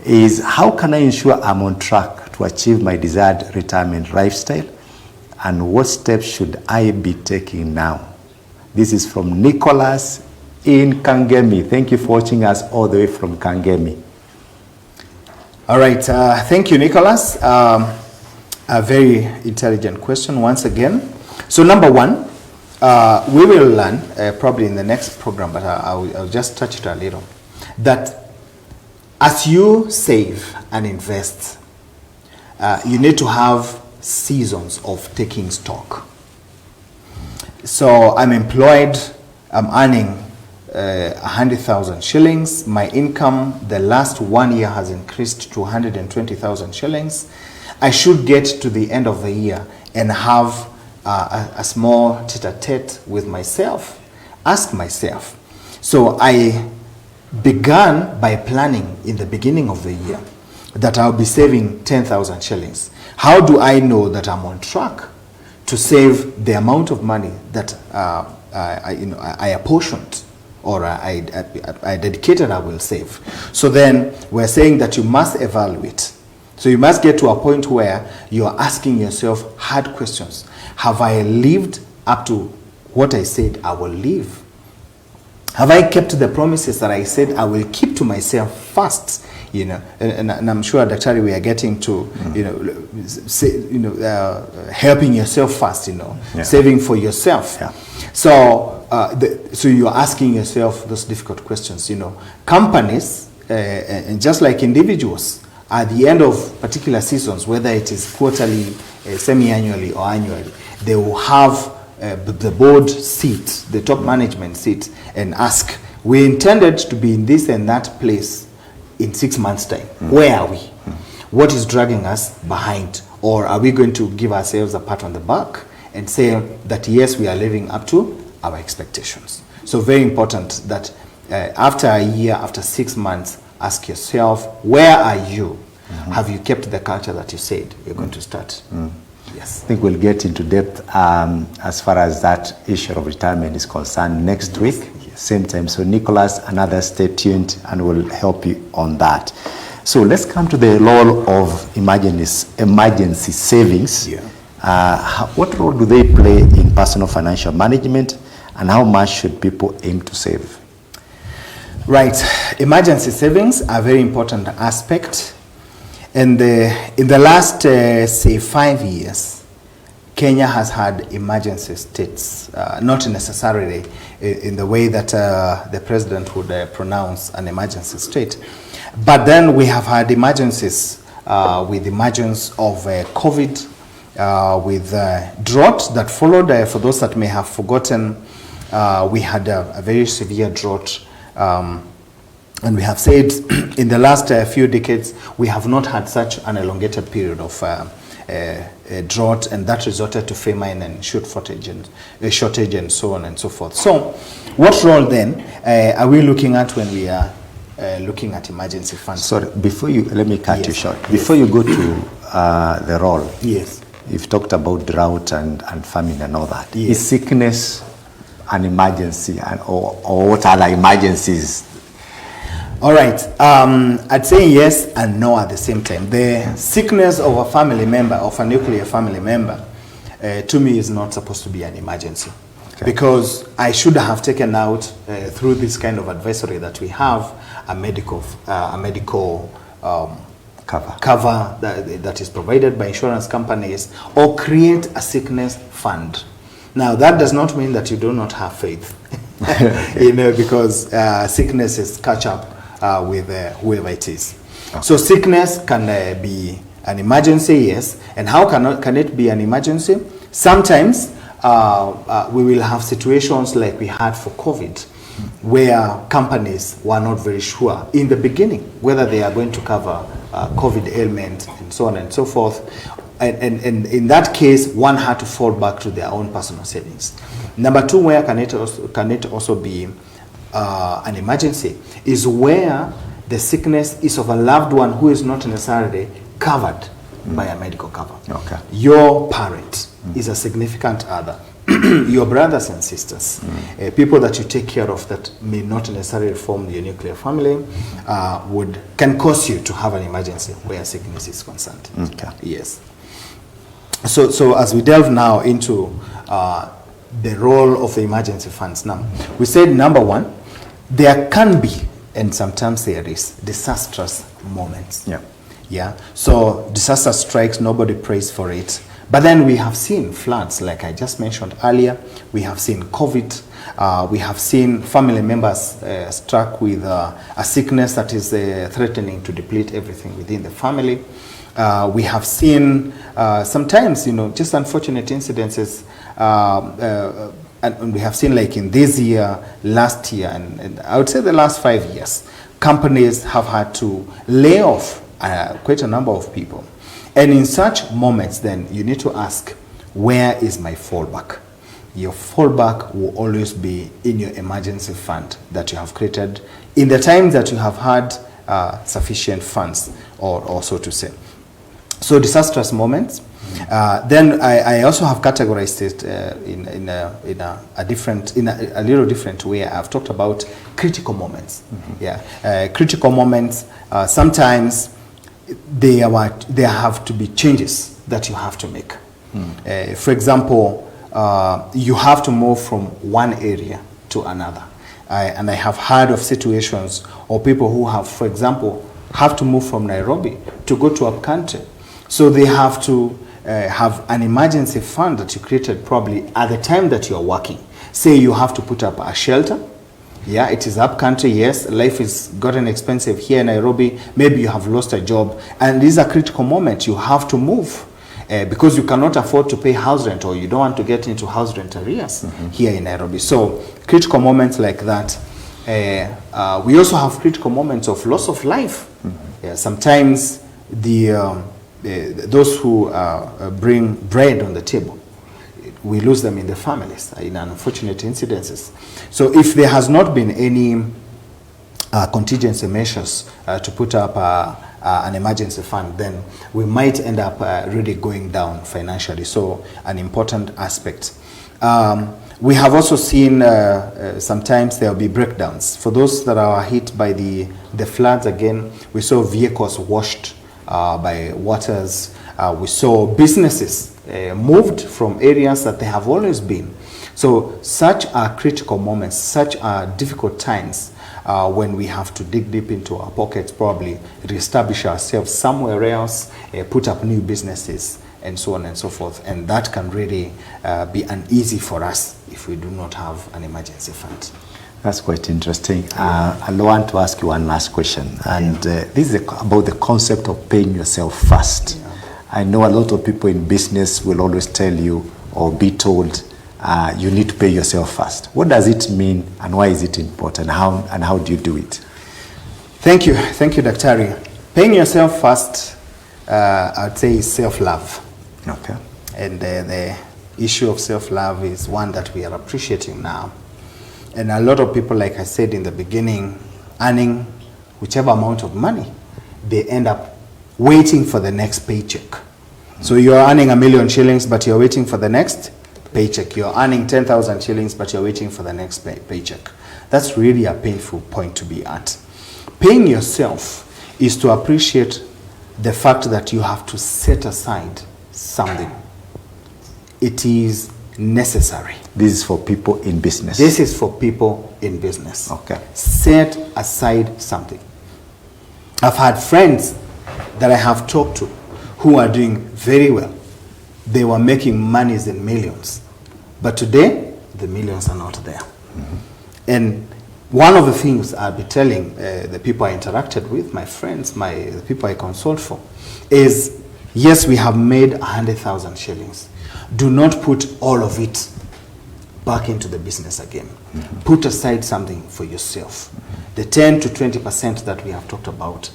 is how can I ensure I'm on track to achieve my desired retirement lifestyle? And what steps should I be taking now? This is from Nicholas in Kangemi. Thank you for watching us all the way from Kangemi. All right, thank you, Nicholas. A very intelligent question once again. So number one, we will learn probably in the next program, but I'll just touch it a little, that as you save and invest, you need to have seasons of taking stock. So I'm employed, I'm earning 100,000 shillings. My income the last 1 year has increased to 120,000 shillings. I should get to the end of the year and have a small tete-a-tete with myself, ask myself. So I began by planning in the beginning of the year that I'll be saving 10,000 shillings. How do I know that I'm on track to save the amount of money that I apportioned or I dedicated I will save? So then we're saying that you must evaluate. So you must get to a point where you're asking yourself hard questions. Have I lived up to what I said I will live? Have I kept the promises that I said I will keep to myself first? And I'm sure, Daktari, we are getting to, helping yourself first, saving for yourself. Yeah. So, so you're asking yourself those difficult questions, Companies, and just like individuals, at the end of particular seasons, whether it is quarterly, semi-annually, or annually, they will have the board seat, the top management seat, and ask, we intended to be in this and that place in 6 months' time. Where are we? What is dragging us behind? Or are we going to give ourselves a pat on the back and say that, yes, we are living up to our expectations? So very important that after a year, after 6 months, ask yourself, where are you? Have you kept the culture that you said you're going to start? Yes. I think we'll get into depth as far as that issue of retirement is concerned next week, same time. So Nicholas and others, stay tuned and we'll help you on that. So let's come to the role of emergency savings. Yeah. What role do they play in personal financial management, and how much should people aim to save? Right. Emergency savings are a very important aspect. And in the last, say, 5 years, Kenya has had emergency states, not necessarily in the way that the president would pronounce an emergency state. But then we have had emergencies with the emergence of COVID, with drought that followed. For those that may have forgotten, we had a very severe drought, and we have said in the last few decades we have not had such an elongated period of drought, and that resulted to famine and shortage and so on and so forth. So what role then are we looking at when we are looking at emergency funds? Sorry, before you, let me cut Yes. you short. Before you go to the role, Yes. you've talked about drought and famine and all that. Yes. Is sickness an emergency, or what other emergencies? All right. I'd say yes and no at the same time. The sickness of a family member, of a nuclear family member, to me is not supposed to be an emergency. Okay. Because I should have taken out, through this kind of advisory that we have, a medical cover that is provided by insurance companies, or create a sickness fund. Now, that does not mean that you do not have faith, because sicknesses catch up with whoever it is. Okay. So sickness can be an emergency, yes. And how can it be an emergency? Sometimes we will have situations like we had for COVID, where companies were not very sure in the beginning whether they are going to cover COVID ailment and so on and so forth. And in that case, one had to fall back to their own personal savings. Number two, where can it also be an emergency, is where the sickness is of a loved one who is not necessarily covered by a medical cover. Okay. Your parent is a significant other. Your brothers and sisters, people that you take care of that may not necessarily form your nuclear family, can cause you to have an emergency where sickness is concerned. Okay. Yes. So as we delve now into the role of the emergency funds, now we said number one, there can be, and sometimes there is, disastrous moments. Yeah. Yeah. So disaster strikes, nobody prays for it. But then we have seen floods, like I just mentioned earlier. We have seen COVID. We have seen family members struck with a sickness that is threatening to deplete everything within the family. We have seen sometimes, just unfortunate incidences, and we have seen, like in this year, last year, and I would say the last 5 years, companies have had to lay off quite a number of people. And in such moments, then you need to ask, where is my fallback? Your fallback will always be in your emergency fund that you have created in the time that you have had sufficient funds, or so to say. So disastrous moments. Then I also have categorized it in a little different way. I've talked about critical moments. Yeah, critical moments. Sometimes there have to be changes that you have to make. For example, you have to move from one area to another. And I have heard of situations or people who have, for example, have to move from Nairobi to go to up country. So they have to have an emergency fund that you created probably at the time that you are working. Say you have to put up a shelter. Yeah, it is up country, yes. Life is gotten expensive here in Nairobi. Maybe you have lost a job. And this is a critical moment. You have to move because you cannot afford to pay house rent, or you don't want to get into house rent arrears here in Nairobi. So critical moments like that. We also have critical moments of loss of life. Yeah, sometimes those who bring bread on the table, we lose them in the families in unfortunate incidences. So if there has not been any contingency measures to put up an emergency fund, then we might end up really going down financially. So an important aspect. We have also seen sometimes there will be breakdowns. For those that are hit by the floods, again, we saw vehicles washed by waters. We saw businesses moved from areas that they have always been. So such are critical moments, such are difficult times when we have to dig deep into our pockets, probably reestablish ourselves somewhere else, put up new businesses, and so on and so forth. And that can really be uneasy for us if we do not have an emergency fund. That's quite interesting. I want to ask you one last question, and this is about the concept of paying yourself first. Yeah. I know a lot of people in business will always tell you or be told you need to pay yourself first. What does it mean, and why is it important? How do you do it? Thank you, Daktari. Paying yourself first, I'd say, is self-love. Okay. And the issue of self-love is one that we are appreciating now. And a lot of people, like I said in the beginning, earning whichever amount of money, they end up waiting for the next paycheck. So you're earning 1 million shillings, but you're waiting for the next paycheck. You're earning 10,000 shillings, but you're waiting for the next paycheck. That's really a painful point to be at. Paying yourself is to appreciate the fact that you have to set aside something. It is necessary. This is for people in business. This is for people in business. Okay. Set aside something. I've had friends that I have talked to who are doing very well. They were making monies in millions. But today, the millions are not there. Mm-hmm. And one of the things I'll be telling the people I interacted with, my friends, the people I consult for, is yes, we have made 100,000 shillings. Do not put all of it back into the business again. Mm-hmm. Put aside something for yourself. Mm-hmm. The 10 to 20% that we have talked about.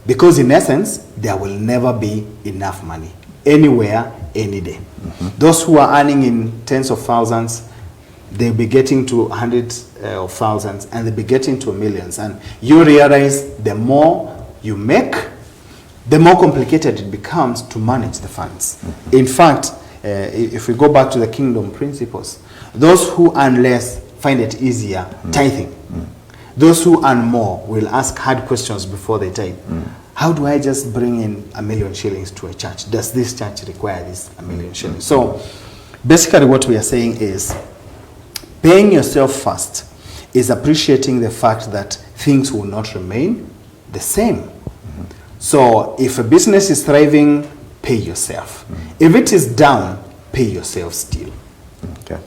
Because in essence, there will never be enough money. Anywhere, any day. Mm-hmm. Those who are earning in tens of thousands, they'll be getting to hundreds of thousands, and they'll be getting to millions. And you realize the more you make, the more complicated it becomes to manage the funds. Mm-hmm. In fact, if we go back to the kingdom principles, those who earn less find it easier tithing. Those who earn more will ask hard questions before they tithe. How do I just bring in 1 million shillings to a church? Does this church require this 1 million shillings? So basically what we are saying is paying yourself first is appreciating the fact that things will not remain the same. So if a business is thriving, pay yourself. If it is down, pay yourself still. Okay.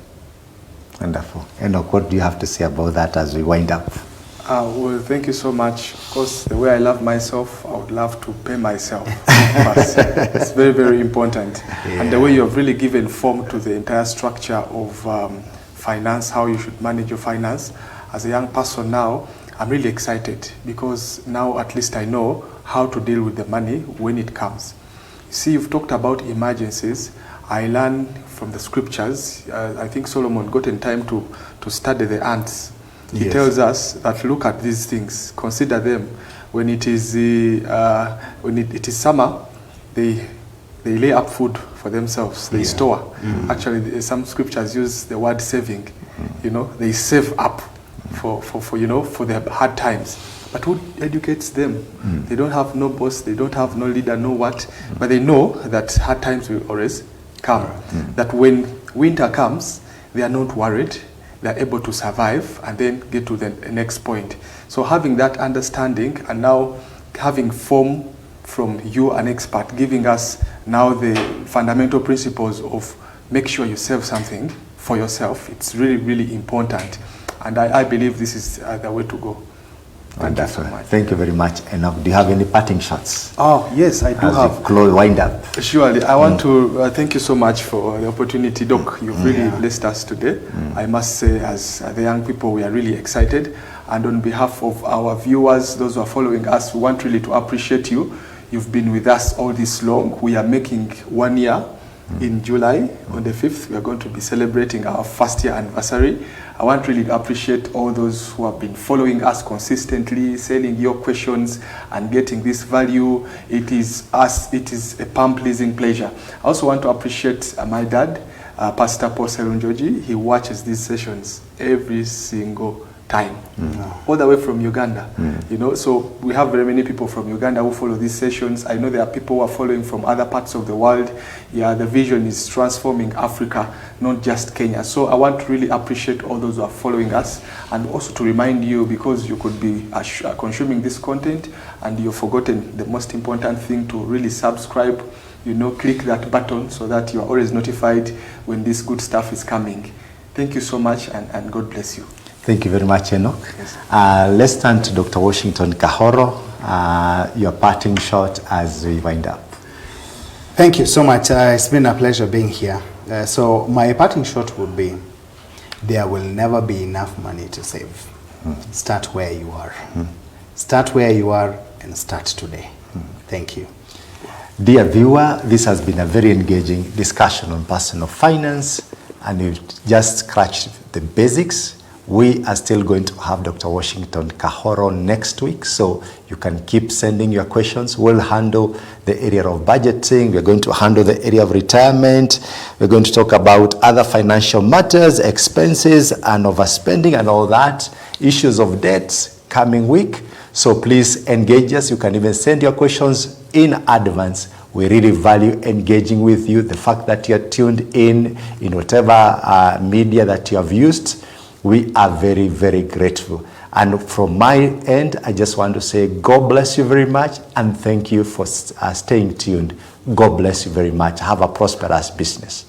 Wonderful. Enoch, what do you have to say about that as we wind up? Well, thank you so much. Of course, the way I love myself, I would love to pay myself first. It's very, very important. Yeah. And the way you have really given form to the entire structure of finance, how you should manage your finance. As a young person now, I'm really excited because now at least I know how to deal with the money when it comes. See, you've talked about emergencies. I learned from the scriptures. I think Solomon got in time to study the ants. He tells us that look at these things, consider them. When it is when it is summer, they lay up food for themselves. They store. Actually, some scriptures use the word saving. You know, they save up for their hard times. But who educates them? They don't have no boss, they don't have no leader, no what. But they know that hard times will always come. That when winter comes, they are not worried. They are able to survive and then get to the next point. So having that understanding and now having form from you, an expert, giving us now the fundamental principles of make sure you save something for yourself, it's really, really important. And I believe this is the way to go. Wonderful. Thank you very much. Enoch, do you have any parting shots? Oh, yes, I do have. Close, wind up. Surely. I want to thank you so much for the opportunity, Doc. You've really blessed us today. I must say, as the young people, we are really excited. And on behalf of our viewers, those who are following us, we want really to appreciate you. You've been with us all this long. We are making 1 year. In July, on the 5th, we are going to be celebrating our first year anniversary. I want really to appreciate all those who have been following us consistently, sending your questions and getting this value. It is a palm-pleasing pleasure. I also want to appreciate my dad, Pastor Paul Serunjoji. He watches these sessions every single time, all the way from Uganda. You know, so we have very many people from Uganda who follow these sessions. I know there are people who are following from other parts of the world. Yeah, the vision is transforming Africa, not just Kenya. So I want to really appreciate all those who are following us, and also to remind you, because you could be consuming this content and you've forgotten the most important thing, to really subscribe. You know, click that button so that you are always notified when this good stuff is coming. Thank you so much, and God bless you. Thank you very much, Enoch. Yes. Let's turn to Dr. Washington Kahoro. Your parting shot as we wind up. Thank you so much. It's been a pleasure being here. So my parting shot would be, there will never be enough money to save. Start where you are. Start where you are and start today. Thank you. Dear viewer, this has been a very engaging discussion on personal finance, and we've just scratched the basics. We are still going to have Dr. Washington Kahoro next week, so you can keep sending your questions. We'll handle the area of budgeting. We're going to handle the area of retirement. We're going to talk about other financial matters, expenses and overspending and all that, issues of debts coming week. So please engage us. You can even send your questions in advance. We really value engaging with you. The fact that you're tuned in whatever media that you have used, we are very, very grateful. And from my end, I just want to say God bless you very much and thank you for staying tuned. God bless you very much. Have a prosperous business.